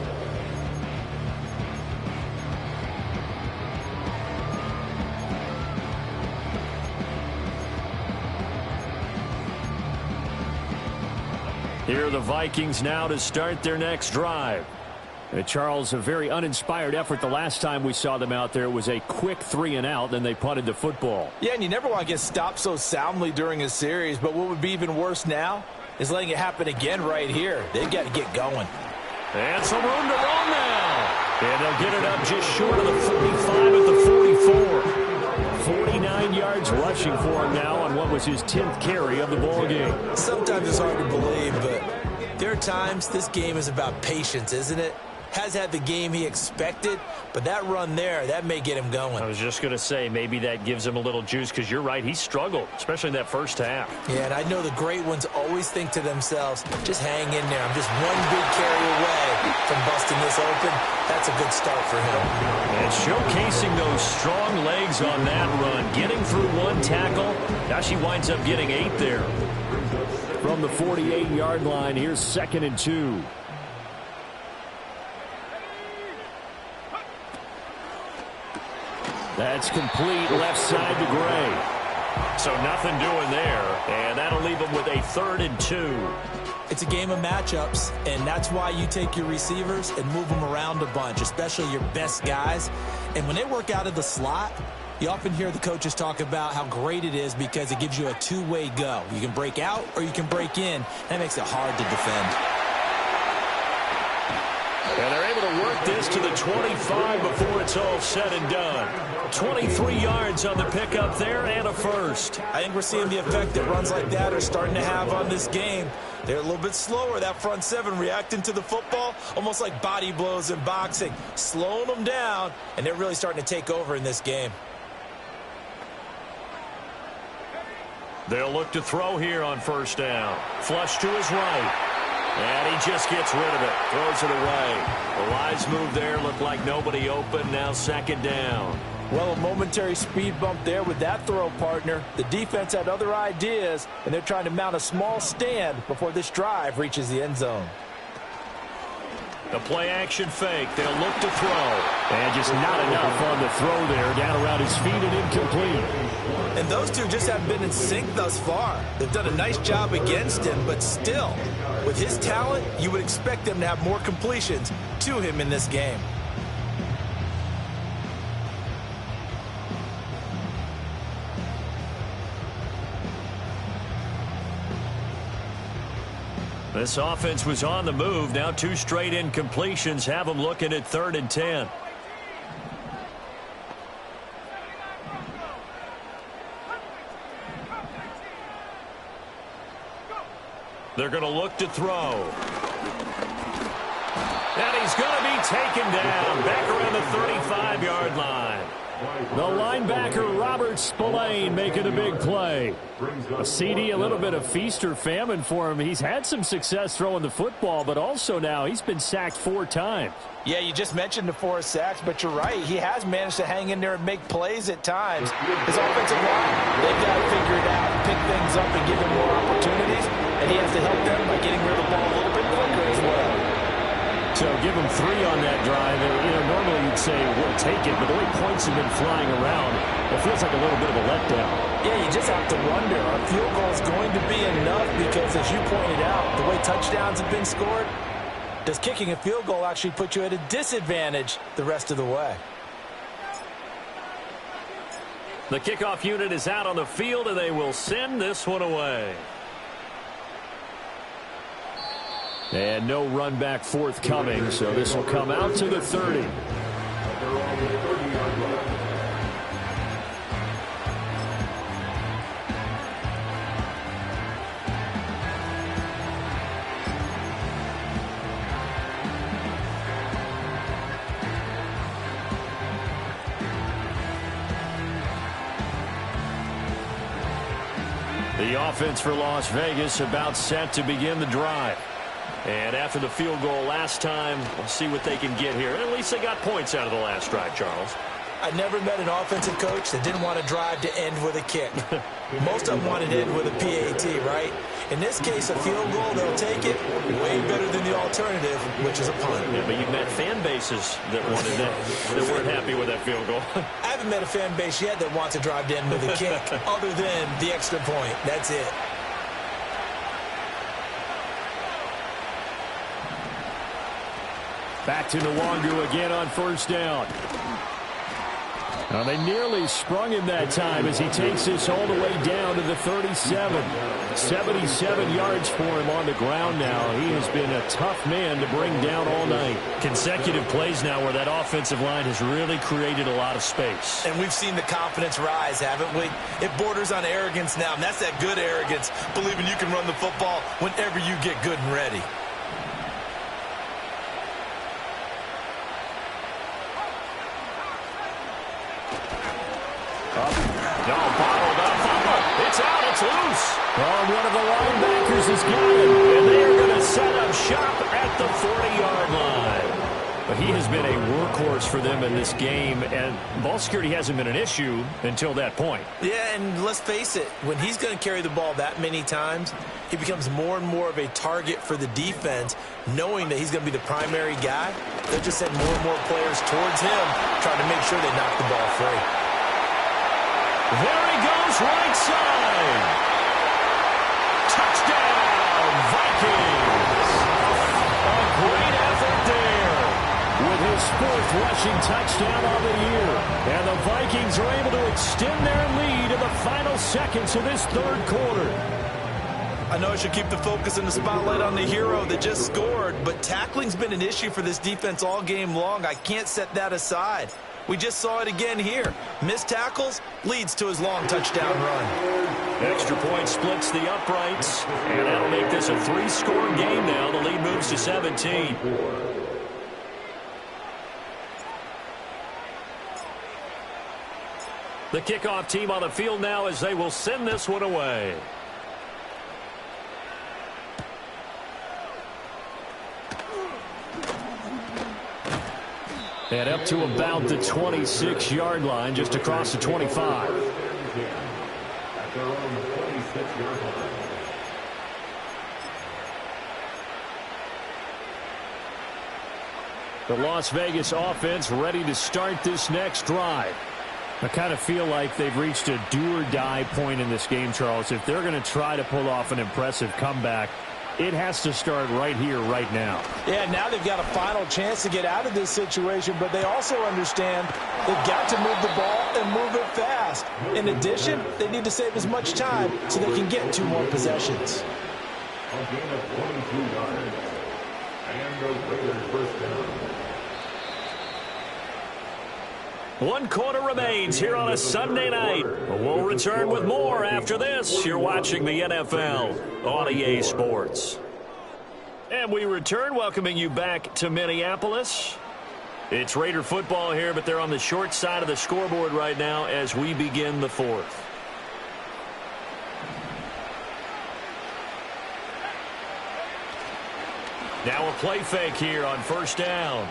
Speaker 3: Here are the Vikings now to start their next drive. Charles, a very uninspired effort the last time we saw them out there. It was a quick 3-and-out, then they punted the football.
Speaker 2: Yeah, and you never want to get stopped so soundly during a series, but what would be even worse now is letting it happen again right here. They've got to get going.
Speaker 1: And some room to run now. And they'll get it up just short of the 45 at the 44. 49 yards rushing for him now on what was his 10th carry of the ball game.
Speaker 2: Sometimes it's hard to believe, but there are times this game is about patience, isn't it? Has had the game he expected, but that run there, that may get him going.
Speaker 1: I was just going to say, maybe that gives him a little juice, because you're right, he struggled, especially in that first half.
Speaker 2: Yeah, and I know the great ones always think to themselves, just hang in there. I'm just one big carry away from busting this open. That's a good start for him.
Speaker 1: And showcasing those strong legs on that run, getting through one tackle. Now she winds up getting 8 there.
Speaker 3: From the 48-yard line, here's 2nd and 2. That's complete left side to Gray.
Speaker 1: So nothing doing there, and that'll leave them with a 3rd and 2.
Speaker 2: It's a game of matchups, and that's why you take your receivers and move them around a bunch, especially your best guys. And when they work out of the slot, you often hear the coaches talk about how great it is because it gives you a two-way go. You can break out or you can break in. That makes it hard to defend.
Speaker 1: And they're able to work this to the 25 before it's all said and done. 23 yards on the pickup there and a first.
Speaker 2: I think we're seeing the effect that runs like that are starting to have on this game. They're a little bit slower, that front seven, reacting to the football, almost like body blows in boxing, slowing them down, and they're really starting to take over in this game.
Speaker 1: They'll look to throw here on 1st down. Flush to his right. And he just gets rid of it. Throws it away. The lines move there. Look like nobody open. Now 2nd down.
Speaker 2: Well, a momentary speed bump there with that throw, partner. The defense had other ideas, and they're trying to mount a small stand before this drive reaches the end zone.
Speaker 1: The play-action fake. They'll look to throw.
Speaker 3: And just not enough on the throw there. Down around his feet and incomplete.
Speaker 2: And those two just haven't been in sync thus far. They've done a nice job against him, but still, with his talent, you would expect them to have more completions to him in this game.
Speaker 1: This offense was on the move. Now 2 straight incompletions have them looking at 3rd and 10. They're going to look to throw. And he's going to be taken down back around the 35-yard line.
Speaker 3: The linebacker, Robert Spillane, making a big play. A CD, a little bit of feast or famine for him. He's had some success throwing the football, but also now he's been sacked 4 times.
Speaker 2: Yeah, you just mentioned the 4 sacks, but you're right. He has managed to hang in there and make plays at times. His offensive line, they've got to figure it out, pick things up, and give him more opportunities. And he has to help them by getting rid of the ball a little bit quicker as well.
Speaker 3: So give him 3 on that drive. Normally you'd say we'll take it, but the way points have been flying around, it feels like a little bit of a letdown.
Speaker 2: Yeah, you just have to wonder, are field goals going to be enough? Because as you pointed out, the way touchdowns have been scored, does kicking a field goal actually put you at a disadvantage the rest of the way?
Speaker 1: The kickoff unit is out on the field, and they will send this one away.
Speaker 3: And no run back forthcoming, so this will come out to the 30. The offense for Las Vegas about set to begin the drive.
Speaker 1: And after the field goal last time, we'll see what they can get here. At least they got points out of the last drive, Charles.
Speaker 2: I never met an offensive coach that didn't want to drive to end with a kick. Most of them wanted to end with a PAT, right? In this case, a field goal, they'll take it way better than the alternative, which is a punt.
Speaker 1: Yeah, but you've met fan bases that wanted that weren't happy with that field goal.
Speaker 2: I haven't met a fan base yet that wants to drive to end with a kick other than the extra point. That's it.
Speaker 3: Back to Nwangu again on 1st down. Now they nearly sprung him that time as he takes this all the way down to the 37. 77 yards for him on the ground now. He has been a tough man to bring down all night.
Speaker 1: Consecutive plays now where that offensive line has really created a lot of space.
Speaker 2: And we've seen the confidence rise, haven't we? It borders on arrogance now, and that's that good arrogance, believing you can run the football whenever you get good and ready.
Speaker 1: It's out. It's loose.
Speaker 3: Oh, one of the linebackers has got him.
Speaker 1: And they are going to set up shop at the 40-yard line. But he has been a workhorse for them in this game, and ball security hasn't been an issue until that point.
Speaker 2: Yeah, and let's face it, when he's going to carry the ball that many times, he becomes more and more of a target for the defense, knowing that he's going to be the primary guy. They'll just send more and more players towards him, trying to make sure they knock the ball free.
Speaker 1: There he goes, right side. Touchdown, Vikings. A great effort there.
Speaker 3: With his 4th rushing touchdown of the year. And the Vikings are able to extend their lead in the final seconds of this 3rd quarter.
Speaker 2: I know I should keep the focus and the spotlight on the hero that just scored, but tackling's been an issue for this defense all game long. I can't set that aside. We just saw it again here. Missed tackles leads to his long touchdown run.
Speaker 1: Extra point splits the uprights, and that'll make this a 3-score game now. The lead moves to 17. The kickoff team on the field now as they will send this one away.
Speaker 3: And up to about the 26-yard line, just across the 25.
Speaker 4: At their own 26-yard line.
Speaker 3: The Las Vegas offense ready to start this next drive. I kind of feel like they've reached a do-or-die point in this game, Charles. If they're going to try to pull off an impressive comeback, it has to start right here, right now.
Speaker 2: Yeah, now they've got a final chance to get out of this situation, but they also understand they've got to move the ball and move it fast. In addition, they need to save as much time so they can get 2 more possessions.
Speaker 4: A gain of 22 yards. And the Raiders first down.
Speaker 1: 1 quarter remains here on a Sunday night. We'll return with more after this. You're watching the NFL on EA Sports. And we return, welcoming you back to Minneapolis. It's Raider football here, but they're on the short side of the scoreboard right now as we begin the 4th. Now a play fake here on first down.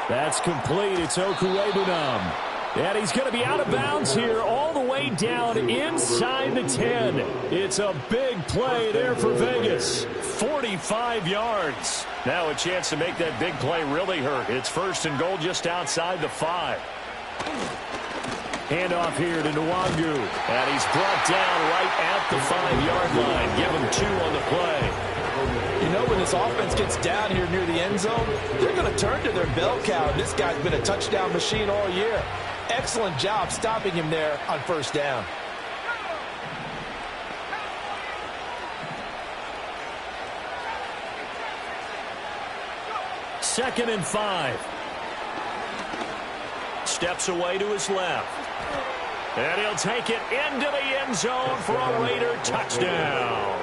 Speaker 3: That's complete. It's Okuwebunam. And he's going to be out of bounds here all the way down inside the 10. It's a big play there for Vegas.
Speaker 1: 45 yards. Now a chance to make that big play really hurt. It's 1st and goal just outside the 5.
Speaker 3: Handoff here to Nwangu.
Speaker 1: And he's brought down right at the 5-yard line. Give him 2 on the play.
Speaker 2: You know, when this offense gets down here near the end zone, they're going to turn to their bell cow. This guy's been a touchdown machine all year. Excellent job stopping him there on first down.
Speaker 1: Second and 5. Steps away to his left. And he'll take it into the end zone for a Raider touchdown.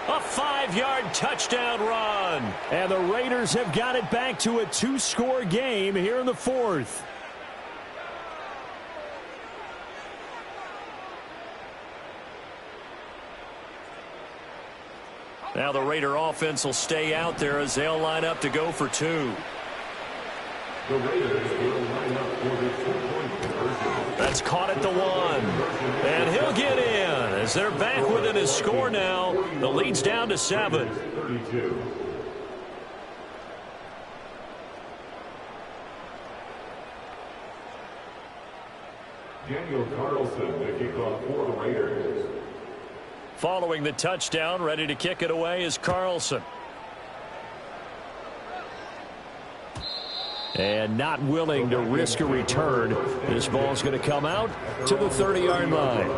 Speaker 1: A 5-yard touchdown run.
Speaker 3: And the Raiders have got it back to a 2-score game here in the 4th.
Speaker 1: Now the Raider offense will stay out there as they'll line up to go for 2.
Speaker 4: The Raiders will line up for the 2-point conversion.
Speaker 1: That's caught at the 1. And he'll get in as they're back within his score now. The lead's down to 7.
Speaker 4: 32. Daniel Carlson, the kickoff for the Raiders.
Speaker 1: Following the touchdown, ready to kick it away is Carlson.
Speaker 3: And not willing to risk a return. This ball's going to come out to the 30-yard line.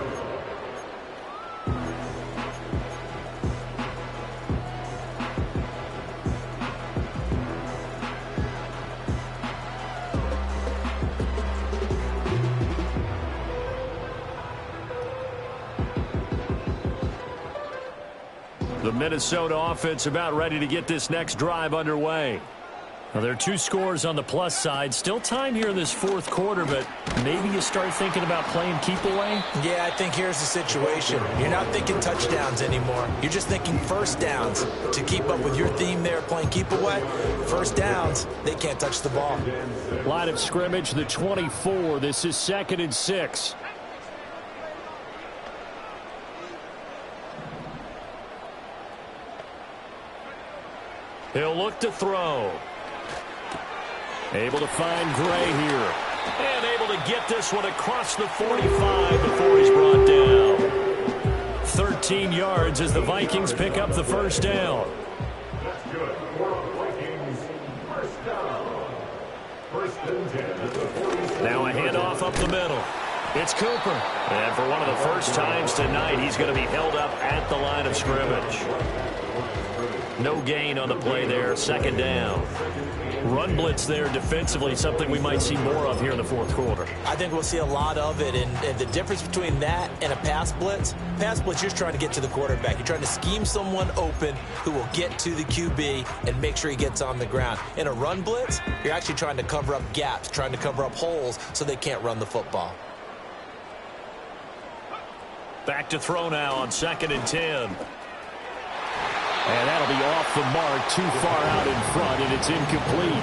Speaker 1: The Minnesota offense about ready to get this next drive underway. Now, there are 2 scores on the plus side. Still time here in this 4th quarter, but maybe you start thinking about playing keep away?
Speaker 2: Yeah, I think here's the situation. You're not thinking touchdowns anymore. You're just thinking first downs. To keep up with your theme there, playing keep away, first downs, they can't touch the ball.
Speaker 3: Line of scrimmage, the 24. This is 2nd and 6.
Speaker 1: He'll look to throw.
Speaker 3: Able to find Gray here.
Speaker 1: And able to get this one across the 45 before he's brought down. 13 yards as the Vikings pick up the first down.
Speaker 4: That's good for Vikings. First down. 1st and 10 at the 47.
Speaker 1: Now a handoff up the middle. It's Cooper. And for one of the first times tonight, he's going to be held up at the line of scrimmage. No gain on the play there, 2nd down. Run blitz there defensively, something we might see more of here in the 4th quarter.
Speaker 2: I think we'll see a lot of it, and the difference between that and a pass blitz, you're just trying to get to the quarterback. You're trying to scheme someone open who will get to the QB and make sure he gets on the ground. In a run blitz, you're actually trying to cover up gaps, trying to cover up holes so they can't run the football.
Speaker 1: Back to throw now on 2nd and 10.
Speaker 3: And that'll be off the mark, too far out in front, and it's incomplete.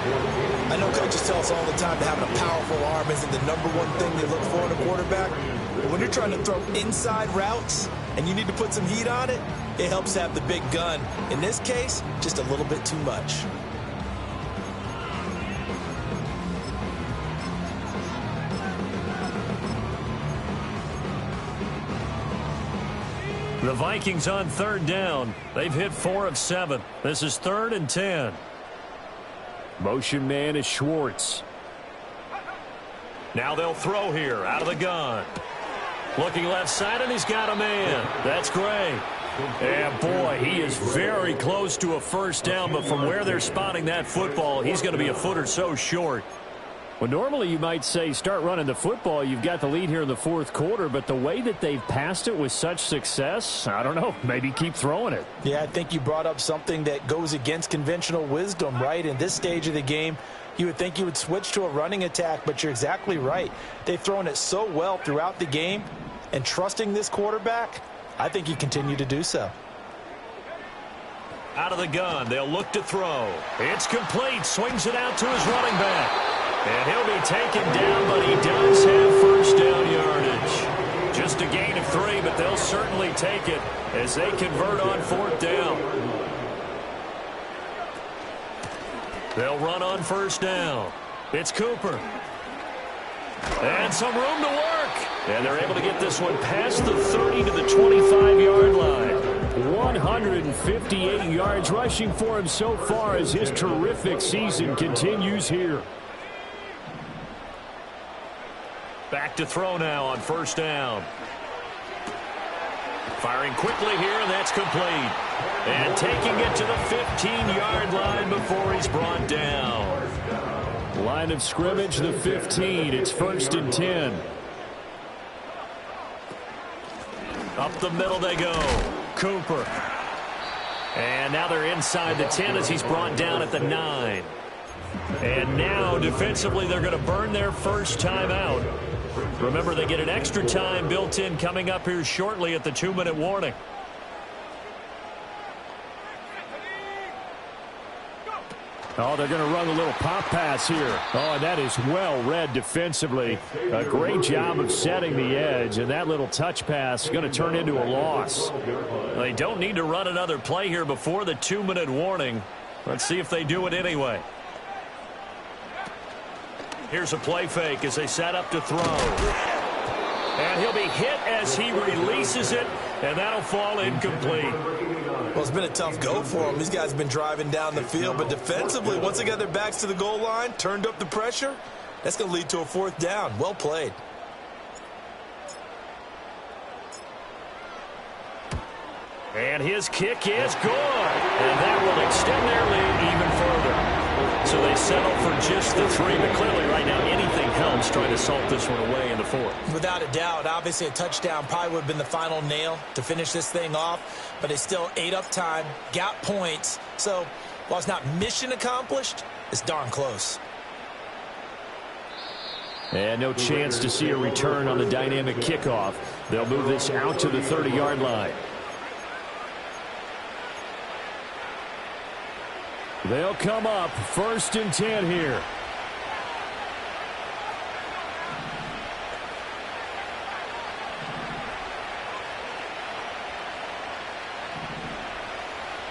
Speaker 2: I know coaches tell us all the time that having a powerful arm isn't the #1 thing they look for in a quarterback. But when you're trying to throw inside routes and you need to put some heat on it, it helps have the big gun. In this case, just a little bit too much.
Speaker 1: The Vikings on third down. They've hit 4 of 7. This is 3rd and 10.
Speaker 3: Motion man is Schwartz.
Speaker 1: Now they'll throw here out of the gun. Looking left side, and he's got a man. That's Gray. And, boy, he is very close to a first down, but from where they're spotting that football, he's going to be a foot or so short.
Speaker 3: Well, normally you might say start running the football. You've got the lead here in the 4th quarter, but the way that they've passed it with such success, I don't know, maybe keep throwing it.
Speaker 2: Yeah, I think you brought up something that goes against conventional wisdom, right? In this stage of the game, you would think you would switch to a running attack, but you're exactly right. They've thrown it so well throughout the game, and trusting this quarterback, I think you continue to do so.
Speaker 1: Out of the gun, they'll look to throw. It's complete, swings it out to his running back. And he'll be taken down, but he does have first down yardage. Just a gain of 3, but they'll certainly take it as they convert on 4th down. They'll run on first down. It's Cooper. And some room to work. And they're able to get this one past the 30 to the 25-yard line.
Speaker 3: 158 yards rushing for him so far as his terrific season continues here.
Speaker 1: Back to throw now on first down. Firing quickly here, and that's complete. And taking it to the 15-yard line before he's brought down.
Speaker 3: Line of scrimmage, the 15. It's 1st and 10.
Speaker 1: Up the middle they go. Cooper. And now they're inside the 10 as he's brought down at the 9. And now, defensively, they're going to burn their first time out. Remember, they get an extra time built in coming up here shortly at the 2-minute warning.
Speaker 3: Oh, they're going to run a little pop pass here. Oh, and that is well read defensively. A great job of setting the edge, and that little touch pass is going to turn into a loss.
Speaker 1: They don't need to run another play here before the 2-minute warning. Let's see if they do it anyway. Here's a play fake as they set up to throw. And he'll be hit as he releases it, and that'll fall incomplete.
Speaker 2: Well, it's been a tough go for him. These guys have been driving down the field, but defensively, once they got their backs to the goal line, turned up the pressure, that's going to lead to a 4th down. Well played.
Speaker 1: And his kick is good. And that will extend their lead even further. So they settle for just the 3, but clearly right now anything helps trying to salt this one away in the 4th.
Speaker 2: Without a doubt, obviously a touchdown probably would have been the final nail to finish this thing off, but they still ate up time, got points. So while it's not mission accomplished, it's darn close.
Speaker 3: And no chance to see a return on the dynamic kickoff. They'll move this out to the 30-yard line. They'll come up 1st and 10 here.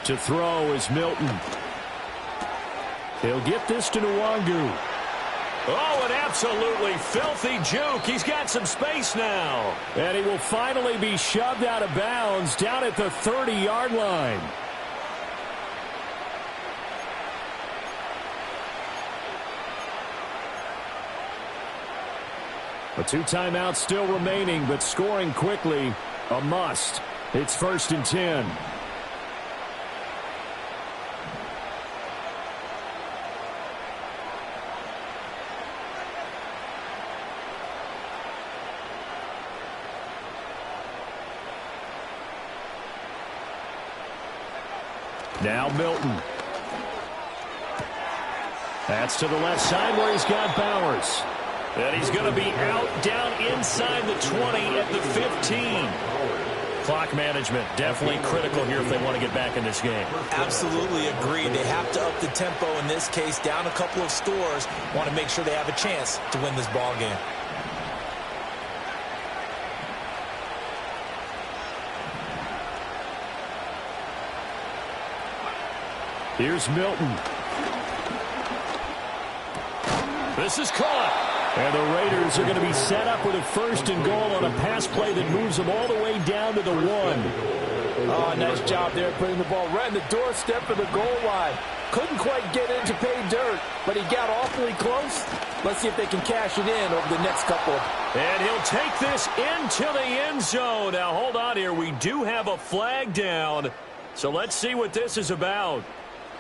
Speaker 3: To throw is Milton. He'll get this to Nwangu.
Speaker 1: Oh, an absolutely filthy juke. He's got some space now.
Speaker 3: And he will finally be shoved out of bounds down at the 30-yard line. A 2 timeouts still remaining, but scoring quickly, a must. It's 1st and 10. Now Milton. That's to the left side where he's got Bowers.
Speaker 1: And he's going to be out down inside the 20 at the 15. Clock management definitely critical here if they want to get back in this game.
Speaker 2: Absolutely agreed. They have to up the tempo in this case, down a couple of scores. Want to make sure they have a chance to win this ball game.
Speaker 3: Here's Milton.
Speaker 1: This is caught.
Speaker 3: And the Raiders are going to be set up with a 1st and goal on a pass play that moves them all the way down to the 1.
Speaker 2: Oh, nice job there putting the ball right in the doorstep of the goal line. Couldn't quite get in to pay dirt, but he got awfully close. Let's see if they can cash it in over the next couple.
Speaker 1: And he'll take this into the end zone. Now, hold on here. We do have a flag down, so let's see what this is about.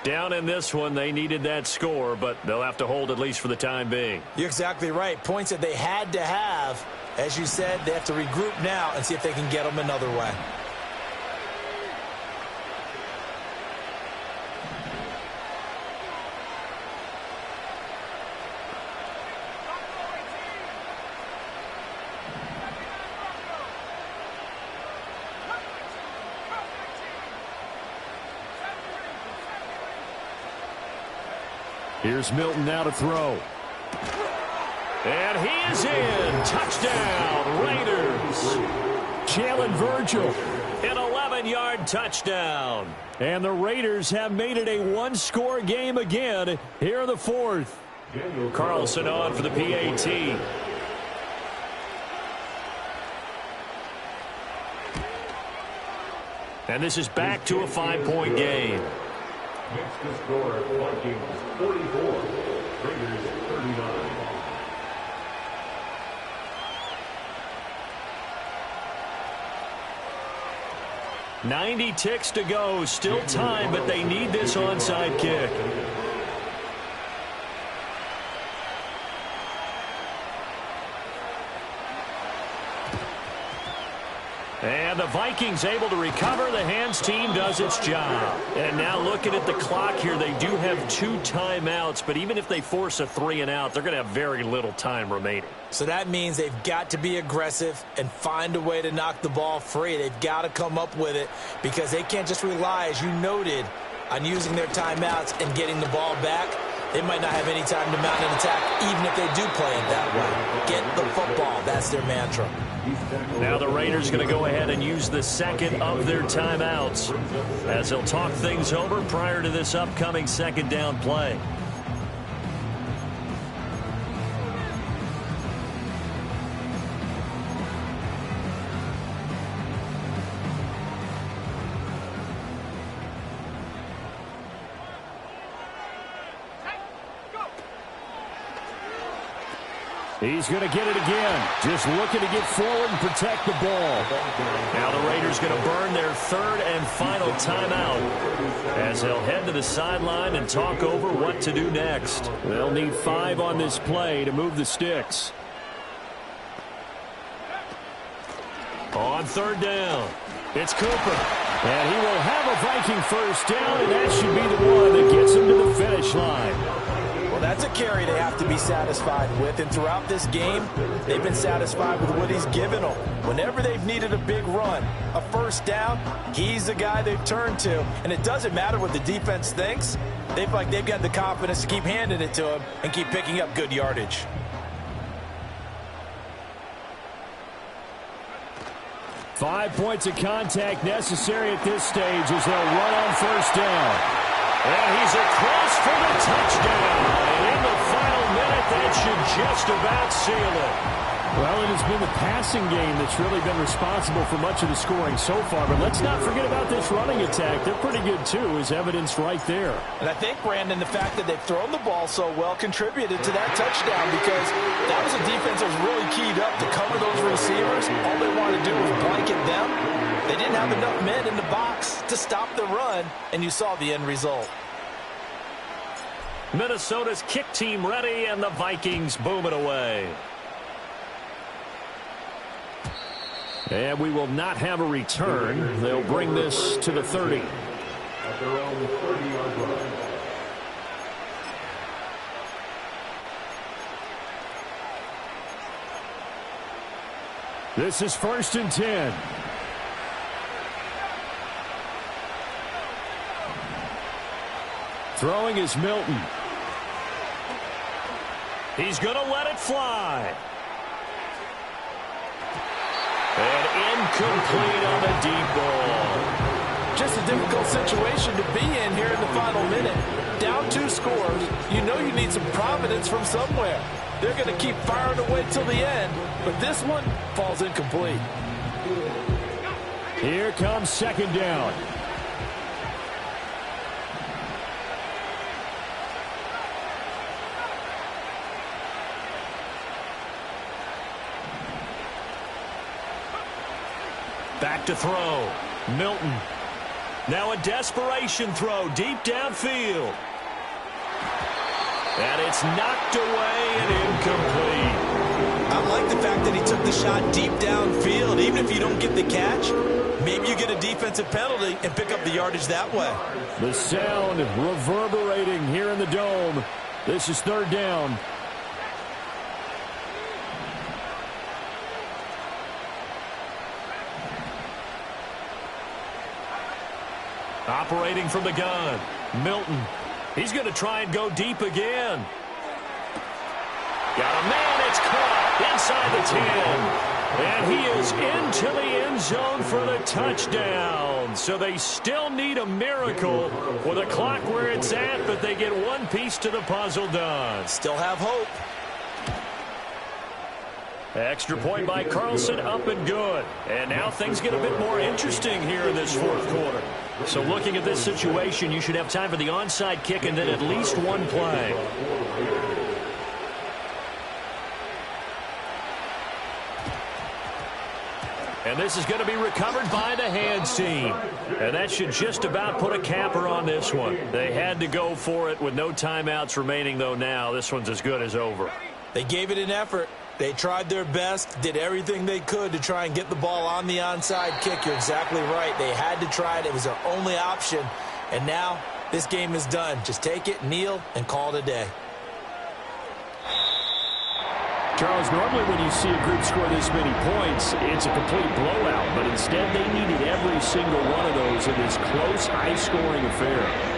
Speaker 1: Down in this one, they needed that score, but they'll have to hold at least for the time being.
Speaker 2: You're exactly right. Points that they had to have. As you said, they have to regroup now and see if they can get them another way.
Speaker 3: Here's Milton now to throw.
Speaker 1: And he is in. Touchdown, Raiders.
Speaker 3: Jalen Virgil.
Speaker 1: An 11-yard touchdown.
Speaker 3: And the Raiders have made it a one-score game again here in the fourth.
Speaker 1: Carlson on for the PAT. And this is back to a 5-point game.
Speaker 4: Makes the score Vikings 44, Raiders 39.
Speaker 1: .90 ticks to go. Still time, but they need this onside kick. And the Vikings able to recover. The hands team does its job. And now looking at the clock here, they do have 2 timeouts, but even if they force a 3-and-out, they're going to have very little time remaining.
Speaker 2: So that means they've got to be aggressive and find a way to knock the ball free. They've got to come up with it because they can't just rely, as you noted, on using their timeouts and getting the ball back. They might not have any time to mount an attack, even if they do play it that way. Get the football. That's their mantra.
Speaker 1: Now the Raiders going to go ahead and use the second of their timeouts as they'll talk things over prior to this upcoming second down play.
Speaker 3: He's going to get it again. Just looking to get forward and protect the ball.
Speaker 1: Now the Raiders going to burn their third and final timeout as they'll head to the sideline and talk over what to do next.
Speaker 3: They'll need 5 on this play to move the sticks.
Speaker 1: On third down, it's Cooper.
Speaker 3: And he will have a Viking first down, and that should be the one that gets him to the finish line.
Speaker 2: Well, that's a carry they have to be satisfied with, and throughout this game, they've been satisfied with what he's given them. Whenever they've needed a big run, a first down, he's the guy they've turned to. And it doesn't matter what the defense thinks. They've got the confidence to keep handing it to him and keep picking up good yardage.
Speaker 3: Five points of contact necessary at this stage as they'll run on first down.
Speaker 1: And he's across for the touchdown. And in the final minute, that should just about seal it.
Speaker 3: Well, it has been the passing game that's really been responsible for much of the scoring so far. But let's not forget about this running attack. They're pretty good, too, as evidenced right there.
Speaker 2: And I think, Brandon, the fact that they've thrown the ball so well contributed to that touchdown because that was a defense that was really keyed up to cover those receivers. All they wanted to do was blanket them. They didn't have enough men in the box to stop the run, and you saw the end result.
Speaker 1: Minnesota's kick team ready, and the Vikings boom it away.
Speaker 3: And we will not have a return. They'll bring this to the 30.
Speaker 4: At their own 30-yard line.
Speaker 3: This is 1st and 10. Throwing is Milton.
Speaker 1: He's going to let it fly. And incomplete on the deep ball.
Speaker 2: Just a difficult situation to be in here in the final minute. Down 2 scores. You know you need some providence from somewhere. They're going to keep firing away till the end, but this one falls incomplete.
Speaker 3: Here comes second down.
Speaker 1: Back to throw. Milton. Now a desperation throw deep downfield. And it's knocked away and incomplete.
Speaker 2: I like the fact that he took the shot deep downfield. Even if you don't get the catch, maybe you get a defensive penalty and pick up the yardage that way.
Speaker 3: The sound reverberating here in the dome. This is third down.
Speaker 1: Operating from the gun. Milton. He's going to try and go deep again. Got a man. It's caught inside the 10. And he is into the end zone for the touchdown. So they still need a miracle with a clock where it's at, but they get one piece to the puzzle done.
Speaker 2: Still have hope.
Speaker 1: Extra point by Carlson, up and good. And now things get a bit more interesting here in this fourth quarter. So looking at this situation, you should have time for the onside kick and then at least one play. And this is going to be recovered by the hands team. And that should just about put a capper on this one. They had to go for it with no timeouts remaining, though now. This one's as good as over.
Speaker 2: They gave it an effort. They tried their best, did everything they could to try and get the ball on the onside kick. You're exactly right. They had to try it. It was their only option. And now this game is done. Just take it, kneel, and call it a day.
Speaker 3: Charles, normally when you see a group score this many points, it's a complete blowout. But instead, they needed every single one of those in this close, high-scoring affair.